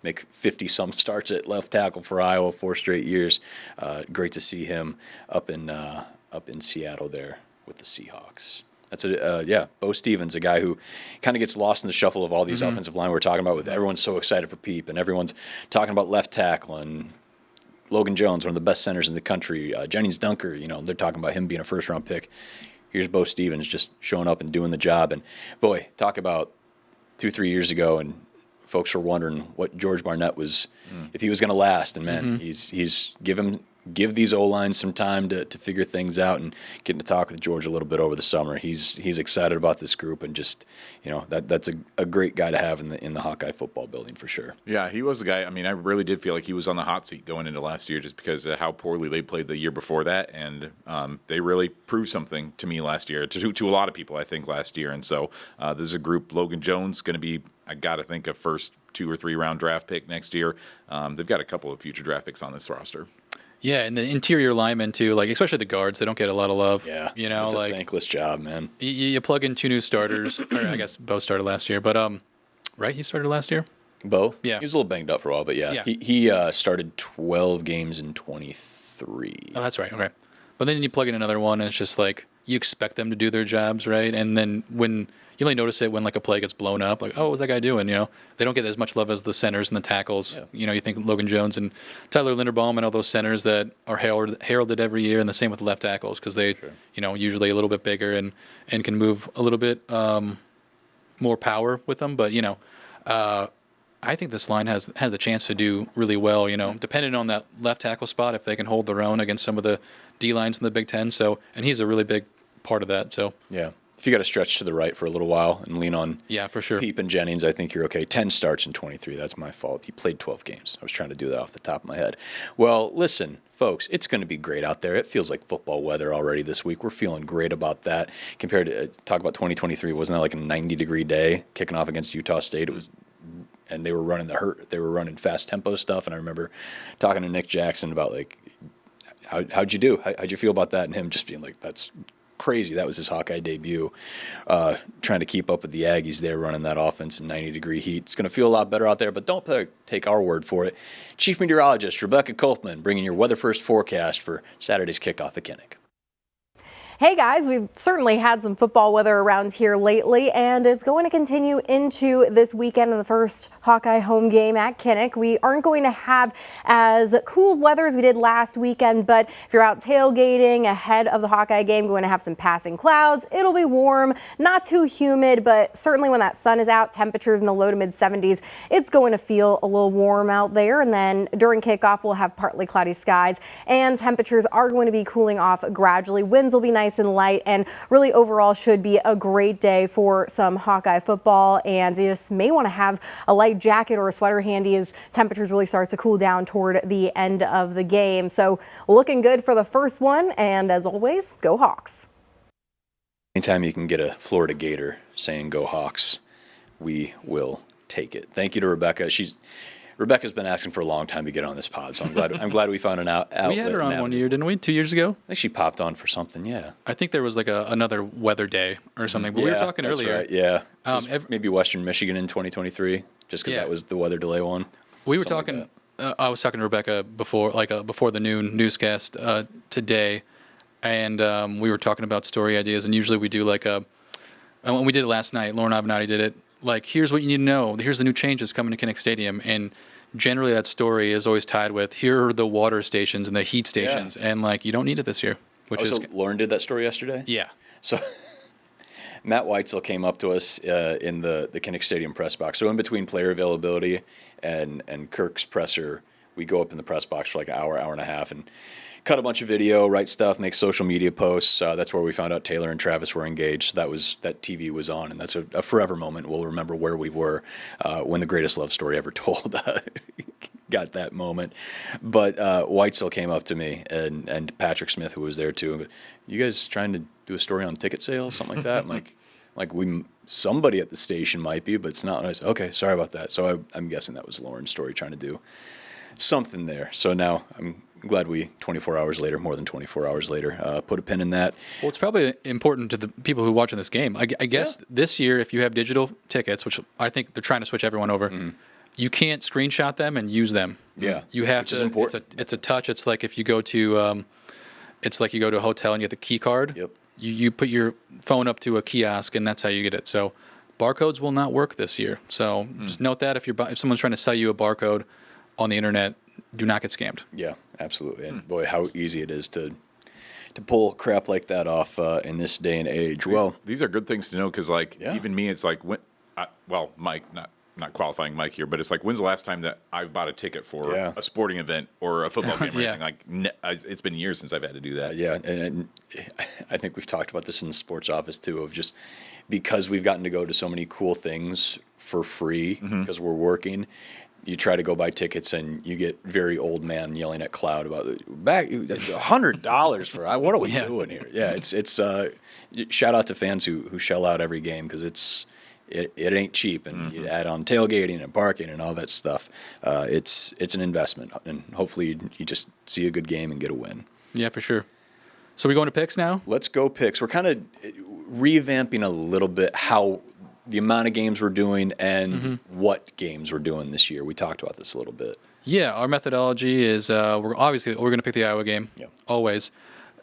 S4: make 50-some starts at left tackle for Iowa 4 straight years. Great to see him up in Seattle there with the Seahawks. That's Bo Stevens, a guy who kind of gets lost in the shuffle of all these offensive line we're talking about. With everyone's so excited for Peep, and everyone's talking about left tackle and Logan Jones, one of the best centers in the country. Jennings Dunker, they're talking about him being a first-round pick. Here's Bo Stevens just showing up and doing the job. And boy, talk about 2-3 years ago, and folks were wondering what George Barnett was, if he was going to last. And man, he's give these O-lines some time to figure things out, and getting to talk with George a little bit over the summer. He's excited about this group, and just that's a great guy to have in the Hawkeye football building for sure.
S5: Yeah, he was the guy. I mean, I really did feel like he was on the hot seat going into last year, just because of how poorly they played the year before that, and they really proved something to me last year, to a lot of people I think last year. And so this is a group. Logan Jones going to be, I got to think, a first 2 or 3 round draft pick next year. They've got a couple of future draft picks on this roster.
S6: Yeah, and the interior linemen too, like especially the guards, they don't get a lot of love.
S4: Yeah, it's a thankless job, man.
S6: You plug in 2 new starters, or I guess Bo started last year, but right, he started last year.
S4: Bo,
S6: yeah,
S4: he was a little banged up for a while, but he started 12 games in 23.
S6: Oh, that's right. Okay, but then you plug in another one, and it's just like you expect them to do their jobs, right? And then when you only notice it when like a play gets blown up, like, oh, what was that guy doing? They don't get as much love as the centers and the tackles. Yeah. You think Logan Jones and Tyler Linderbaum and all those centers that are heralded every year, and the same with left tackles, because they, usually a little bit bigger and can move a little bit more power with them. But I think this line has the chance to do really well. Depending on that left tackle spot, if they can hold their own against some of the D lines in the Big Ten. So, and he's a really big part of that. So
S4: yeah. If you got to stretch to the right for a little while and lean on
S6: for sure.
S4: Peep and Jennings, I think you're okay. 10 starts in 23. That's my fault. He played 12 games. I was trying to do that off the top of my head. Well, listen, folks, it's going to be great out there. It feels like football weather already this week. We're feeling great about that. Compared to talk about 2023, wasn't that like a 90-degree day kicking off against Utah State? It was, and they were running they were running fast tempo stuff. And I remember talking to Nick Jackson about like, how'd you do? How'd you feel about that? And him just being like, that's crazy. That was his Hawkeye debut, trying to keep up with the Aggies there, running that offense in 90-degree heat. It's going to feel a lot better out there, but don't take our word for it. Chief Meteorologist Rebecca Kolfman bringing your weather first forecast for Saturday's kickoff at Kinnick.
S14: Hey guys, we've certainly had some football weather around here lately, and it's going to continue into this weekend in the first Hawkeye home game at Kinnick. We aren't going to have as cool weather as we did last weekend, but if you're out tailgating ahead of the Hawkeye game, going to have some passing clouds. It'll be warm, not too humid, but certainly when that sun is out, temperatures in the low to mid 70s, it's going to feel a little warm out there. And then during kickoff, we'll have partly cloudy skies, and temperatures are going to be cooling off gradually. Winds will be nice and light, and really overall should be a great day for some Hawkeye football. And you just may want to have a light jacket or a sweater handy as temperatures really start to cool down toward the end of the game. So looking good for the first one, and as always, go Hawks.
S4: Anytime you can get a Florida Gator saying go Hawks, we will take it. Thank you to Rebecca. Rebecca's been asking for a long time to get on this pod, so I'm glad we found an outlet.
S6: We had her on one year, didn't we? 2 years ago?
S4: I think she popped on for something, yeah.
S6: I think there was like another weather day or something, but we were talking
S4: that's
S6: earlier.
S4: Right, yeah. Maybe Western Michigan in 2023, just because that was the weather delay one.
S6: We were talking, I was talking to Rebecca before the noon newscast today, and we were talking about story ideas, and usually we do and we did it last night, Lauren Avenatti did it, like, here's what you need to know. Here's the new changes coming to Kinnick Stadium. And generally that story is always tied with, here are the water stations and the heat stations. Yeah. And, you don't need it this year.
S4: So Lauren did that story yesterday?
S6: Yeah.
S4: So Matt Weitzel came up to us in the Kinnick Stadium press box. So in between player availability and Kirk's presser, we go up in the press box for like an hour and a half, and cut a bunch of video, write stuff, make social media posts. That's where we found out Taylor and Travis were engaged. That TV was on, and that's a forever moment. We'll remember where we were when the greatest love story ever told got that moment. But Weitzel came up to me, and Patrick Smith, who was there too. You guys trying to do a story on ticket sales, something like that? I'm like, Like somebody at the station might be, but it's not nice. Okay, sorry about that. So I'm guessing that was Lauren's story, trying to do something there. So now I'm glad we 24 hours later, more than 24 hours later, put a pin in that.
S6: Well, it's probably important to the people who are watching this game. I guess this year, if you have digital tickets, which I think they're trying to switch everyone over, you can't screenshot them and use them.
S4: Yeah,
S6: you have
S4: which
S6: to.
S4: is important.
S6: It's a touch. It's like if you go to, it's like you go to a hotel and you get the key card.
S4: Yep.
S6: You put your phone up to a kiosk and that's how you get it. So barcodes will not work this year. So just note that if someone's trying to sell you a barcode on the internet, do not get scammed.
S4: Yeah, absolutely. And boy, how easy it is to pull crap like that off in this day and age. Well,
S5: these are good things to know because, like, even me, it's like, Mike, not qualifying Mike here, but it's like, when's the last time that I've bought a ticket for a sporting event or a football game or anything? Like, it's been years since I've had to do that.
S4: Yeah, and I think we've talked about this in the sports office too, of just because we've gotten to go to so many cool things for free because we're working. You try to go buy tickets and you get very old man yelling at cloud about back $100 for what are we doing here? Yeah, it's shout out to fans who shell out every game because it ain't cheap, and you add on tailgating and parking and all that stuff. It's an investment, and hopefully you just see a good game and get a win.
S6: Yeah, for sure. So we going to picks now?
S4: Let's go picks. We're kind of revamping a little bit how the amount of games we're doing and what games we're doing this year. We talked about this a little bit.
S6: Yeah, our methodology is we're going to pick the Iowa game.
S4: Yep.
S6: Always.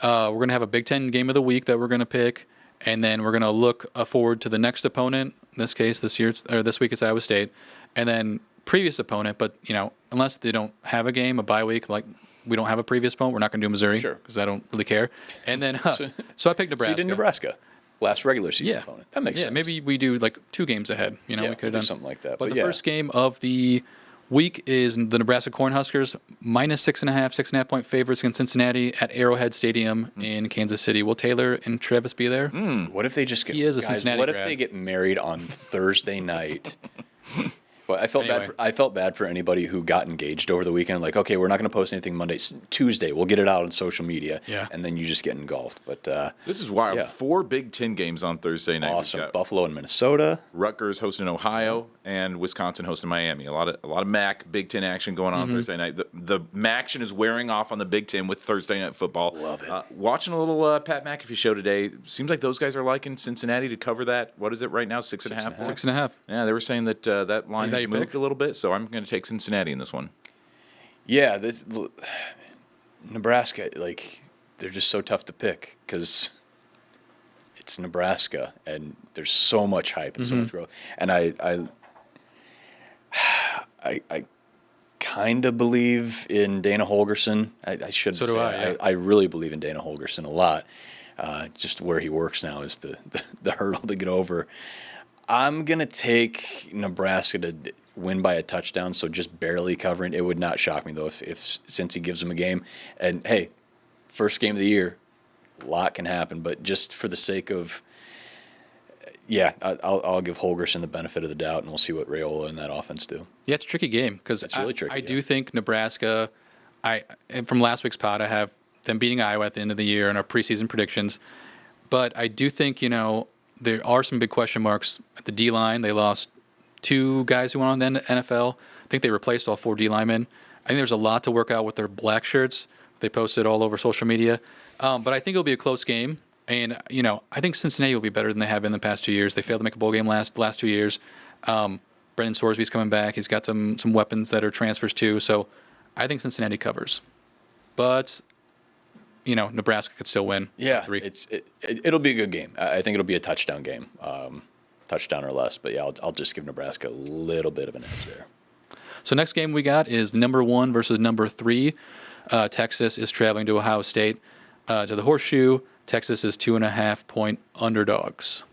S6: We're going to have a Big Ten game of the week that we're going to pick, and then we're going to look forward to the next opponent. In this case, this week it's Iowa State, and then previous opponent. But unless they don't have a game, a bye week, like we don't have a previous opponent, we're not going to do Missouri because I don't really care. And then so I picked Nebraska.
S4: So you did Nebraska. Last regular season opponent. That makes sense.
S6: Yeah, maybe we do like 2 games ahead. We could have done
S4: something like that.
S6: But the first game of the week is the Nebraska Cornhuskers minus 6.5 point favorites against Cincinnati at Arrowhead Stadium in Kansas City. Will Taylor and Travis be there?
S4: What if they just get?
S6: He is a Cincinnati
S4: What
S6: grad.
S4: if they get married on Thursday night? Well, I felt bad for anybody who got engaged over the weekend. Like, okay, we're not going to post anything Monday, Tuesday. We'll get it out on social media, and then you just get engulfed. But
S5: this is wild. 4 Big Ten games on Thursday night.
S4: Awesome. Buffalo and Minnesota.
S5: Rutgers hosting Ohio, and Wisconsin hosting Miami. A lot of MAC Big Ten action going on Thursday night. The MACtion is wearing off on the Big Ten with Thursday night football.
S4: Love it.
S5: Watching a little Pat McAfee show today. Seems like those guys are liking Cincinnati to cover that. What is it right now? 6.5.
S6: 6.5.
S5: Yeah, they were saying that that line has moved a little bit. So I'm going to take Cincinnati in this one.
S4: Yeah, this Nebraska, like, they're just so tough to pick because it's Nebraska and there's so much hype and so much growth. And I kind of believe in Dana Holgorsen. I shouldn't
S6: so
S4: say
S6: do I, yeah.
S4: I really believe in Dana Holgorsen a lot. Just where he works now is the hurdle to get over. I'm going to take Nebraska to win by a touchdown, so just barely covering. It would not shock me, though, if since he gives them a game. And, hey, first game of the year, a lot can happen. But just for the sake of, I'll give Holgorsen the benefit of the doubt, and we'll see what Raiola and that offense do.
S6: Yeah, it's a tricky game because
S4: it's really tricky.
S6: I do think Nebraska, from last week's pod, I have them beating Iowa at the end of the year in our preseason predictions. But I do think, there are some big question marks at the D-line. They lost 2 guys who went on the NFL. I think they replaced all 4 D linemen. I think there's a lot to work out with their black shirts. They posted all over social media. But I think it'll be a close game. And, I think Cincinnati will be better than they have been the past 2 years. They failed to make a bowl game the last 2 years. Brendan Sorsby's coming back. He's got some weapons that are transfers too. So I think Cincinnati covers. But Nebraska could still win.
S4: Yeah, it'll be a good game. I think it'll be a touchdown game, touchdown or less. But yeah, I'll just give Nebraska a little bit of an edge there.
S6: So next game we got is number 1 versus number 3. Texas is traveling to Ohio State to the Horseshoe. Texas is 2.5 point underdogs.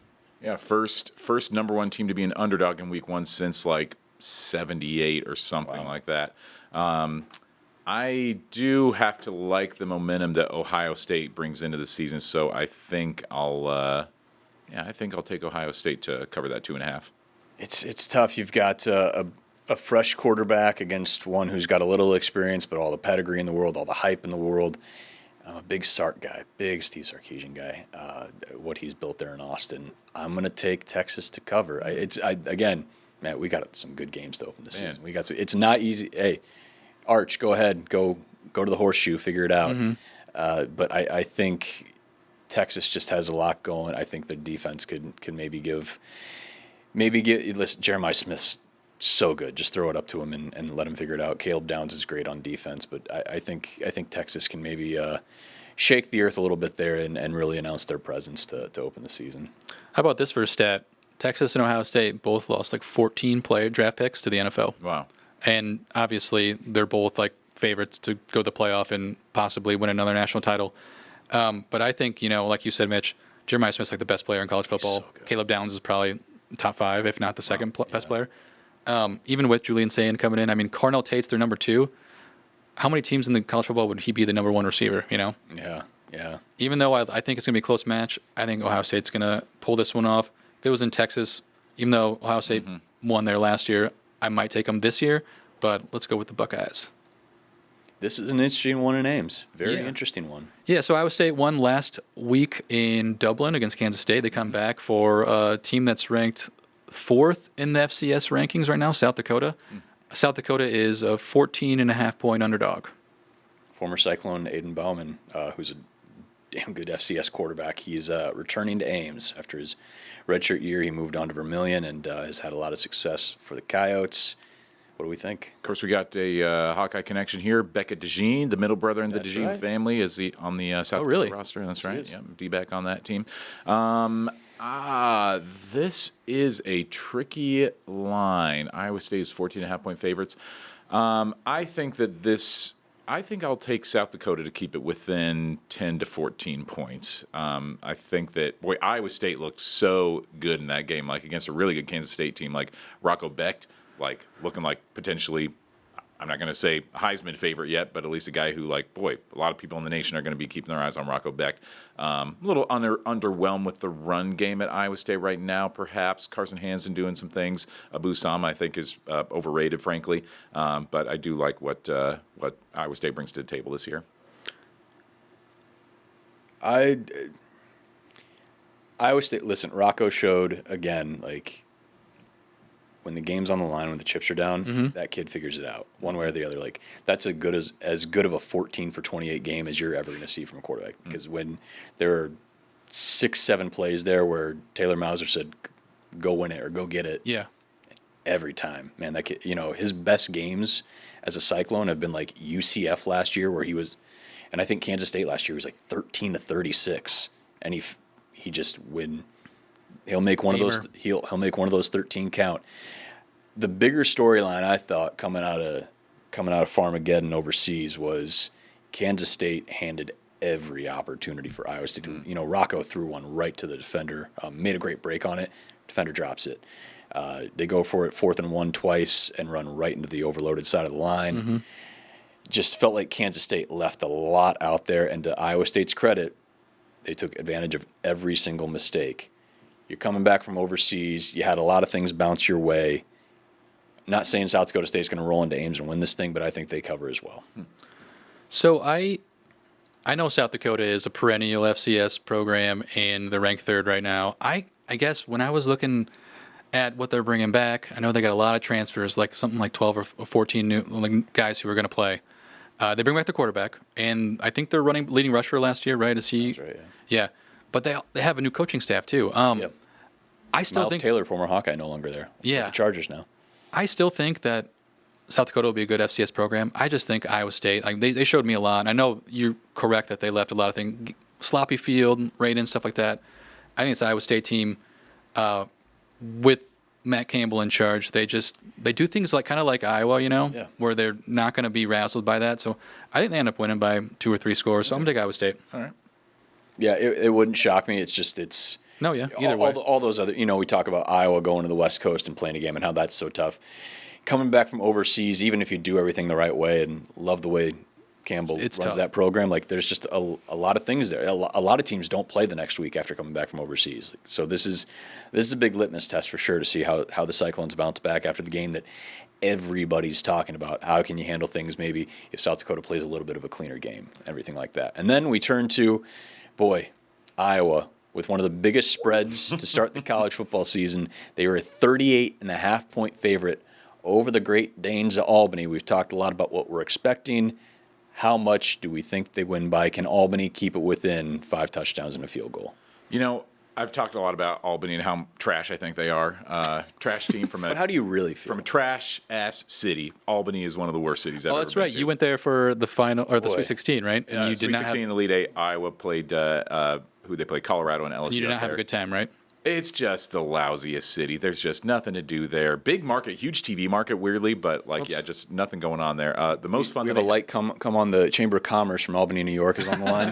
S5: Yeah, first number 1 team to be an underdog in week 1 since like 78 or something like that. I do have to like the momentum that Ohio State brings into the season, so I think I'll take Ohio State to cover that 2.5.
S4: It's tough. You've got a fresh quarterback against one who's got a little experience, but all the pedigree in the world, all the hype in the world. I'm a big Sark guy, big Steve Sarkisian guy. What he's built there in Austin, I'm going to take Texas to cover. Again, man, we got some good games to open the season. It's not easy. Hey, Arch, go ahead, go to the horseshoe, figure it out. But I think Texas just has a lot going. I think their defense can maybe listen, Jeremiah Smith's so good. Just throw it up to him and let him figure it out. Caleb Downs is great on defense, but I think Texas can maybe shake the earth a little bit there and really announce their presence to open the season.
S6: How about this for a stat? Texas and Ohio State both lost like 14 draft picks to the NFL.
S5: Wow.
S6: And obviously they're both like favorites to go to the playoff and possibly win another national title. But I think, like you said, Mitch, Jeremiah Smith's like the best player in college football. So Caleb Downs is probably top 5, if not the second best player. Even with Julian Sayin coming in, I mean, Carnell Tate's their number 2. How many teams in the college football would he be the number 1 receiver,
S4: Yeah.
S6: Even though I think it's going to be a close match, I think Ohio State's going to pull this one off. If it was in Texas, even though Ohio State won there last year, I might take them this year, but let's go with the Buckeyes.
S4: This is an interesting one in Ames. Very interesting one.
S6: Yeah, so Iowa State won last week in Dublin against Kansas State. They come back for a team that's ranked 4th in the FCS rankings right now, South Dakota. South Dakota is a 14.5-point underdog.
S4: Former Cyclone Aiden Bauman, who's a damn good FCS quarterback, he's returning to Ames after his redshirt year. He moved on to Vermilion and has had a lot of success for the Coyotes. What do we think?
S5: Of course, we got a Hawkeye connection here. Becca DeJean, the middle brother in the DeJean family, is on the South Dakota roster. That's right. Yeah, D-back on that team. This is a tricky line. Iowa State is 14.5-point favorites. I think I'll take South Dakota to keep it within 10 to 14 points. I think that, Iowa State looked so good in that game, like against a really good Kansas State team, like Rocco Becht, like looking like potentially, I'm not going to say Heisman favorite yet, but at least a guy who, a lot of people in the nation are going to be keeping their eyes on Rocco Becht. A little underwhelmed with the run game at Iowa State right now, perhaps. Carson Hansen doing some things. Abu Sama, I think, is overrated, frankly. But I do like what Iowa State brings to the table this year.
S4: Iowa State, listen, Rocco showed, again, when the game's on the line, when the chips are down, that kid figures it out one way or the other. That's as good of a 14 for 28 game as you're ever going to see from a quarterback. Because when there are 6-7 plays there where Taylor Mauser said, "Go win it" or "Go get it," every time, man, that kid, his best games as a Cyclone have been like UCF last year, where he was, and I think Kansas State last year was like 13 to 36, and he just win. He'll make one of those. He'll make one of those 13 count. The bigger storyline I thought coming out of Farmageddon overseas was Kansas State handed every opportunity for Iowa State. Rocco threw one right to the defender, made a great break on it. Defender drops it. They go for it 4th and 1 twice and run right into the overloaded side of the line. Just felt like Kansas State left a lot out there, and to Iowa State's credit, they took advantage of every single mistake. You're coming back from overseas. You had a lot of things bounce your way. Not saying South Dakota State's going to roll into Ames and win this thing, but I think they cover as well.
S6: So I know South Dakota is a perennial FCS program, and they're ranked 3rd right now. I guess when I was looking at what they're bringing back, I know they got a lot of transfers, like something like 12 or 14 new guys who are going to play. They bring back the quarterback, and I think they're leading rusher last year, right? Is he?
S4: That's right,
S6: yeah. But they have a new coaching staff too. I still
S4: Miles
S6: think
S4: Taylor, former Hawkeye, no longer there.
S6: Yeah,
S4: with the Chargers now.
S6: I still think that South Dakota will be a good FCS program. I just think Iowa State, they showed me a lot. And I know you're correct that they left a lot of things, sloppy field, rain and stuff like that. I think it's Iowa State team with Matt Campbell in charge. They do things kind of like Iowa, where they're not going to be razzled by that. So I think they end up winning by 2 or 3 scores. So I'm going to take Iowa State.
S5: All right.
S4: Yeah, it wouldn't shock me. It's
S6: no, yeah, either way.
S4: All those other, we talk about Iowa going to the West Coast and playing a game and how that's so tough. Coming back from overseas, even if you do everything the right way, and love the way Campbell
S6: It's
S4: runs
S6: tough.
S4: that program. Like, there's just a lot of things there. A lot of teams don't play the next week after coming back from overseas. So this is a big litmus test for sure to see how the Cyclones bounce back after the game that everybody's talking about. How can you handle things maybe if South Dakota plays a little bit of a cleaner game, everything like that. And then we turn to, Iowa with one of the biggest spreads to start the college football season. They were a 38.5-point favorite over the Great Danes of Albany. We've talked a lot about what we're expecting. How much do we think they win by? Can Albany keep it within 5 touchdowns and a field goal?
S5: You know, I've talked a lot about Albany and how trash I think they are. Trash team from
S4: But how do you really feel?
S5: from a trash-ass city. Albany is one of the worst cities I've ever
S6: that's
S5: been
S6: right.
S5: to.
S6: You went there for the final or the
S4: Boy.
S6: Sweet 16, right? And you
S5: Sweet
S6: did not
S5: 16
S6: have,
S5: Elite 8. Iowa played who they played, Colorado and LSU.
S6: you did not
S5: up
S6: have a
S5: there.
S6: good time, right?
S5: It's just the lousiest city. There's just nothing to do there. Big market, huge TV market, weirdly, but just nothing going on there. The most fun.
S4: We have a light come on the Chamber of Commerce from Albany, New York is on the line.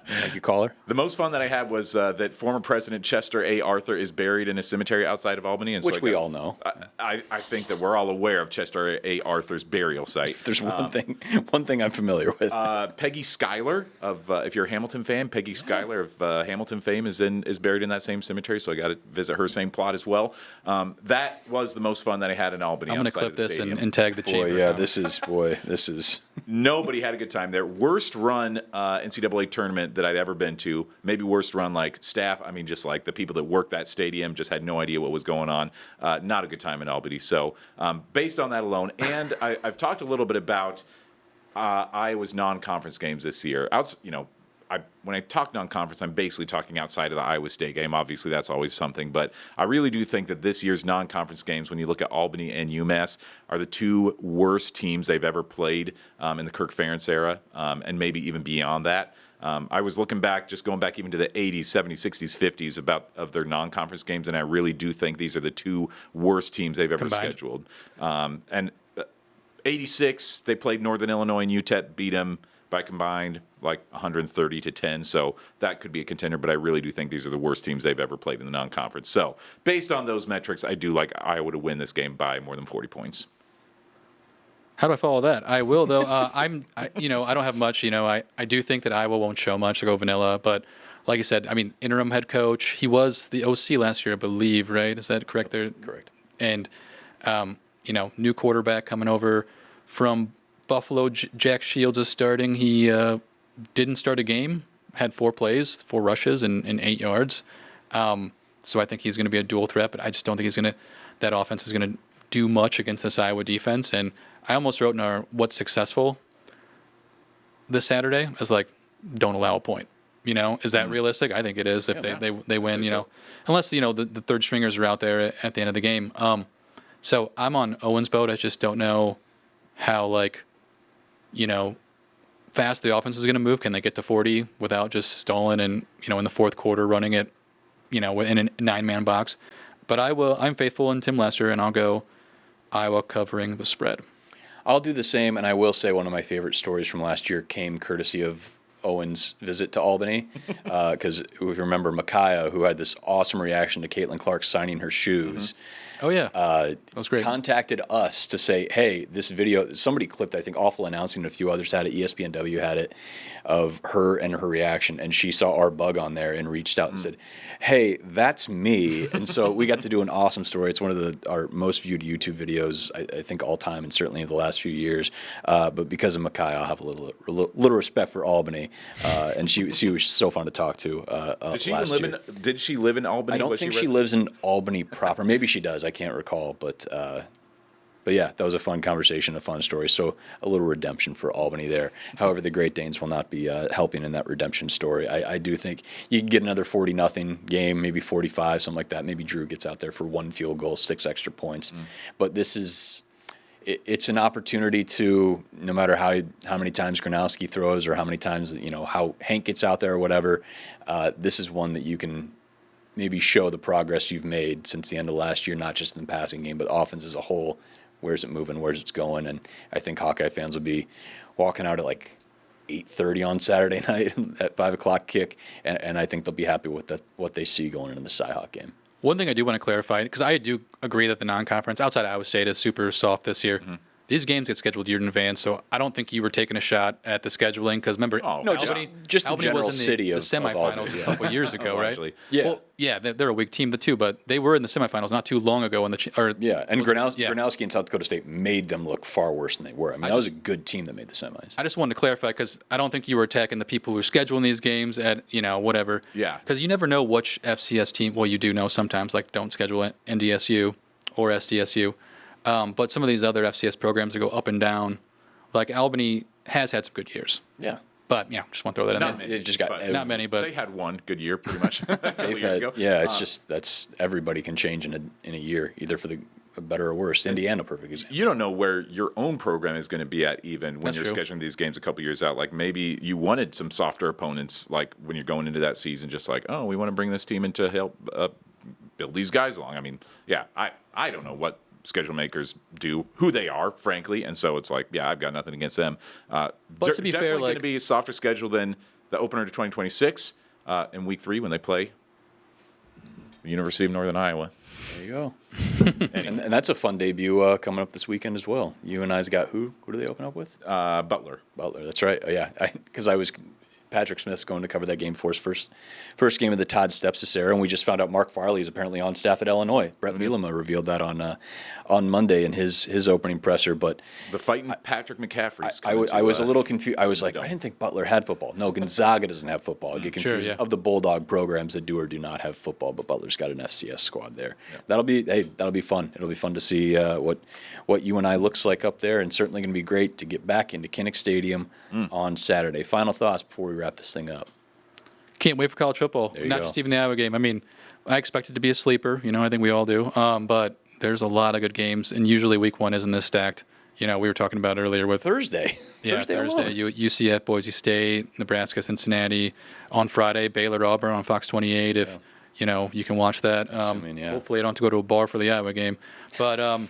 S4: Thank you, caller.
S5: The most fun that I had was that former President Chester A. Arthur is buried in a cemetery outside of Albany, and
S4: Which we all know.
S5: I think that we're all aware of Chester A. Arthur's burial site.
S4: There's one thing I'm familiar with.
S5: Peggy Schuyler of if you're a Hamilton fan, Peggy Schuyler of Hamilton fame is buried in that same cemetery, so I got to visit her same plot as well. That was the most fun that I had in Albany.
S6: I'm going to
S5: outside
S6: clip
S5: of the
S6: this
S5: stadium.
S6: and tag the chamber.
S4: This is.
S5: Nobody had a good time there. Worst run NCAA tournament that I'd ever been to. Maybe worst run like staff. I mean, just like the people that worked that stadium just had no idea what was going on. Not a good time in Albany. So based on that alone, and I've talked a little bit about Iowa's non-conference games this year. When I talk non-conference, I'm basically talking outside of the Iowa State game. Obviously, that's always something. But I really do think that this year's non-conference games, when you look at Albany and UMass, are the two worst teams they've ever played in the Kirk Ferentz era, and maybe even beyond that. I was looking back, just going back even to the 80s, 70s, 60s, 50s of their non-conference games, and I really do think these are the two worst teams they've ever scheduled. And 86, they played Northern Illinois and UTEP, beat them by combined like 130-10. So that could be a contender, but I really do think these are the worst teams they've ever played in the non-conference. So based on those metrics, I do like Iowa to win this game by more than 40 points.
S6: How do I follow that? I will, though. I don't have much. I do think that Iowa won't show much to go vanilla, but like you said, I mean, interim head coach. He was the OC last year, I believe, right? Is that correct there?
S4: Correct.
S6: And, new quarterback coming over from Buffalo. Jack Shields is starting. He didn't start a game, had 4 plays, 4 rushes, and 8 yards. So I think he's going to be a dual threat, but I just don't think that offense is going to do much against this Iowa defense. And I almost wrote in our what's successful this Saturday as don't allow a point. Is that realistic? I think it is if they win, unless, the third stringers are out there at the end of the game. So I'm on Owen's boat. I just don't know how, fast the offense is going to move. Can they get to 40 without just stalling and, in the fourth quarter running it, in a 9-man box? But I'm faithful in Tim Lester, and I'll go Iowa covering the spread.
S4: I'll do the same, and I will say one of my favorite stories from last year came courtesy of Owen's visit to Albany, because if you remember Micaiah, who had this awesome reaction to Caitlin Clark signing her shoes.
S6: Oh, yeah. That was great.
S4: Contacted us to say, hey, this video, somebody clipped, I think, Awful Announcing, and a few others had it, ESPNW had it, of her and her reaction, and she saw our bug on there and reached out and said, hey, that's me. And so we got to do an awesome story. It's one of our most viewed YouTube videos, I think, all time, and certainly in the last few years. But because of Micaiah, I'll have a little respect for Albany, and she was so fun to talk to
S5: Did she live in Albany?
S4: I don't think she lives in Albany proper. Maybe she does. I can't recall, but yeah, that was a fun conversation, a fun story. So a little redemption for Albany there. However, the Great Danes will not be helping in that redemption story. I do think you can get another 40-0 game, maybe 45, something like that. Maybe Drew gets out there for 1 field goal, 6 extra points. But this is it's an opportunity to, no matter how many times Gronowski throws or how many times how Hank gets out there or whatever, this is one that you can maybe show the progress you've made since the end of last year, not just in the passing game, but offense as a whole. Where's it moving? Where's it going? And I think Hawkeye fans will be walking out at 8:30 on Saturday night at 5 o'clock kick, and I think they'll be happy with what they see going into the Cy-Hawk game.
S6: One thing I do want to clarify, because I do agree that the non-conference outside Iowa State is super soft this year. these games get scheduled a year in advance, so I don't think you were taking a shot at the scheduling because remember, Albany
S4: just the
S6: Albany
S4: general
S6: was in
S4: city
S6: the
S4: of
S6: semifinals a couple years ago, right?
S4: Yeah.
S6: Well, yeah, they're a weak team too, but they were in the semifinals not too long ago. And
S4: Gronowski and South Dakota State made them look far worse than they were. I mean, that was a good team that made the semis.
S6: I just wanted to clarify because I don't think you were attacking the people who are scheduling these games at whatever.
S5: Yeah.
S6: Because you never know which FCS team. Well, you do know sometimes, like don't schedule it NDSU or SDSU. But some of these other FCS programs that go up and down, like Albany has had some good years.
S4: Yeah.
S6: But, just want to throw that in there.
S4: They've just got
S6: not many, but
S5: they had one good year pretty much a couple years ago.
S4: Yeah, it's just that's everybody can change in a year, either for the better or worse. Indiana, perfect example.
S5: You don't know where your own program is going to be at even when
S6: That's
S5: you're
S6: true.
S5: scheduling these games a couple years out. Like maybe you wanted some softer opponents, like when you're going into that season, just like, oh, we want to bring this team in to help build these guys along. I mean, yeah, I don't know what schedule makers do, who they are, frankly, and so it's like, yeah, I've got nothing against them.
S6: But to be fair,
S5: definitely going to be a softer schedule than the opener to 2026 in Week 3 when they play the University of Northern Iowa.
S4: There you go. and that's a fun debut coming up this weekend as well. You and I's got who? Who do they open up with?
S5: Butler.
S4: Butler. That's right. Yeah, because Patrick Smith's going to cover that game for us first game of the Todd Stepsis era, and we just found out Mark Farley is apparently on staff at Illinois. Brett Bielema revealed that on Monday in his opening presser. But
S5: the fighting Patrick McCaffrey.
S4: I was a little confused. I was like, I didn't think Butler had football. No, Gonzaga doesn't have football. I get confused of the Bulldog programs that do or do not have football, but Butler's got an FCS squad there. Yeah. That'll be fun. It'll be fun to see what UNI looks like up there, and certainly going to be great to get back into Kinnick Stadium on Saturday. Final thoughts before we wrap this thing up.
S6: Can't wait for college football. Not just even the Iowa game. I mean, I expect it to be a sleeper. I think we all do. But there's a lot of good games, and usually week 1 isn't this stacked. We were talking about earlier with
S4: Thursday.
S6: Yeah, Thursday. UCF, Boise State, Nebraska, Cincinnati. On Friday, Baylor, Auburn on Fox 28. If you can watch that. Hopefully, I don't have to go to a bar for the Iowa game. But I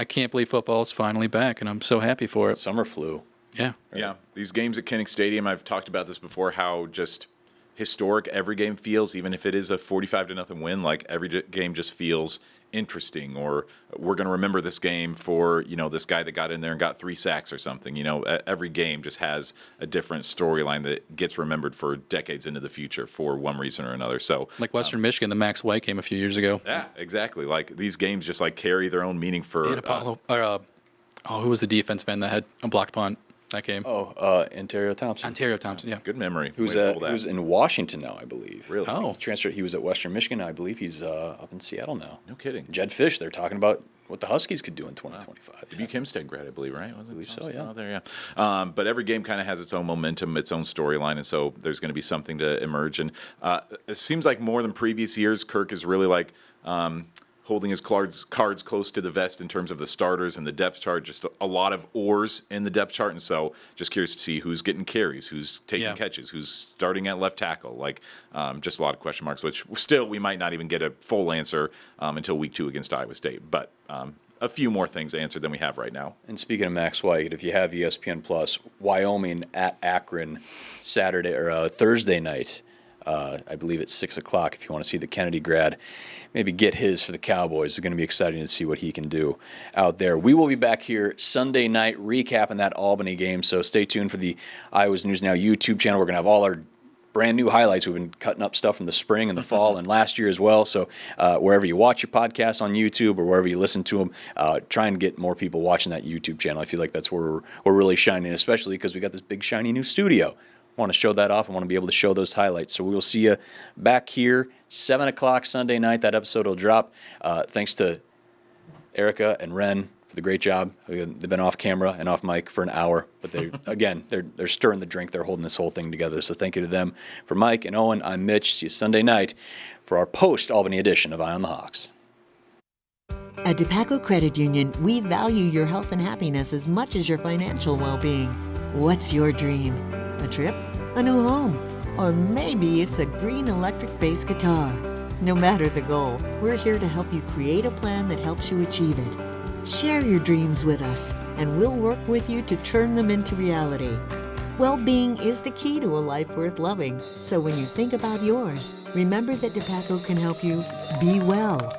S6: can't believe football is finally back, and I'm so happy for it.
S4: Summer flu.
S6: Yeah.
S5: Yeah. These games at Kinnick Stadium, I've talked about this before, how just historic every game feels, even if it is a 45-0 win. Like every game just feels interesting, or we're going to remember this game for, this guy that got in there and got 3 sacks or something. Every game just has a different storyline that gets remembered for decades into the future for one reason or another. So,
S6: like Western Michigan, the Max White game a few years ago.
S5: Yeah, exactly. Like these games just like carry their own meaning for.
S6: Who was the defense man that had a blocked punt that game?
S4: Ontario Thompson.
S6: Yeah.
S5: Good memory.
S4: Who's in Washington now, I believe.
S5: Really?
S6: Oh.
S4: He transferred. He was at Western Michigan. I believe he's up in Seattle now.
S5: No kidding.
S4: Jed Fish, they're talking about what the Huskies could do in 2025.
S5: Dubuque Hempstead grad, I believe, right?
S4: I believe so, yeah.
S5: There, yeah. But every game kind of has its own momentum, its own storyline, and so there's going to be something to emerge. And it seems like more than previous years, Kirk is really like holding his cards close to the vest in terms of the starters and the depth chart, just a lot of oars in the depth chart. And so just curious to see who's getting carries, who's taking catches, who's starting at left tackle. Like just a lot of question marks, which still we might not even get a full answer until week 2 against Iowa State. But a few more things answered than we have right now.
S4: And speaking of Max White, if you have ESPN Plus, Wyoming at Akron Saturday or Thursday night, I believe it's 6 o'clock. If you want to see the Kennedy grad, maybe get his for the Cowboys. It's going to be exciting to see what he can do out there. We will be back here Sunday night recapping that Albany game, so stay tuned for the Iowa's News Now YouTube channel. We're going to have all our brand new highlights. We've been cutting up stuff from the spring and the fall and last year as well. So wherever you watch your podcasts on YouTube or wherever you listen to them, try and get more people watching that YouTube channel. I feel like that's where we're really shining, especially because we got this big shiny new studio. Want to show that off and want to be able to show those highlights. So we will see you back here 7 o'clock Sunday night. That episode will drop. Thanks to Erica and Ren for the great job. They've been off camera and off mic for an hour, but they're stirring the drink. They're holding this whole thing together. So thank you to them. For Mike and Owen, I'm Mitch. See you Sunday night for our post-Albany edition of Eye on the Hawks.
S1: At DePaco Credit Union, we value your health and happiness as much as your financial well-being. What's your dream? A trip? A new home? Or maybe it's a green electric bass guitar. No matter the goal, we're here to help you create a plan that helps you achieve it. Share your dreams with us, and we'll work with you to turn them into reality. Well-being is the key to a life worth loving. So when you think about yours, remember that DePaco can help you be well.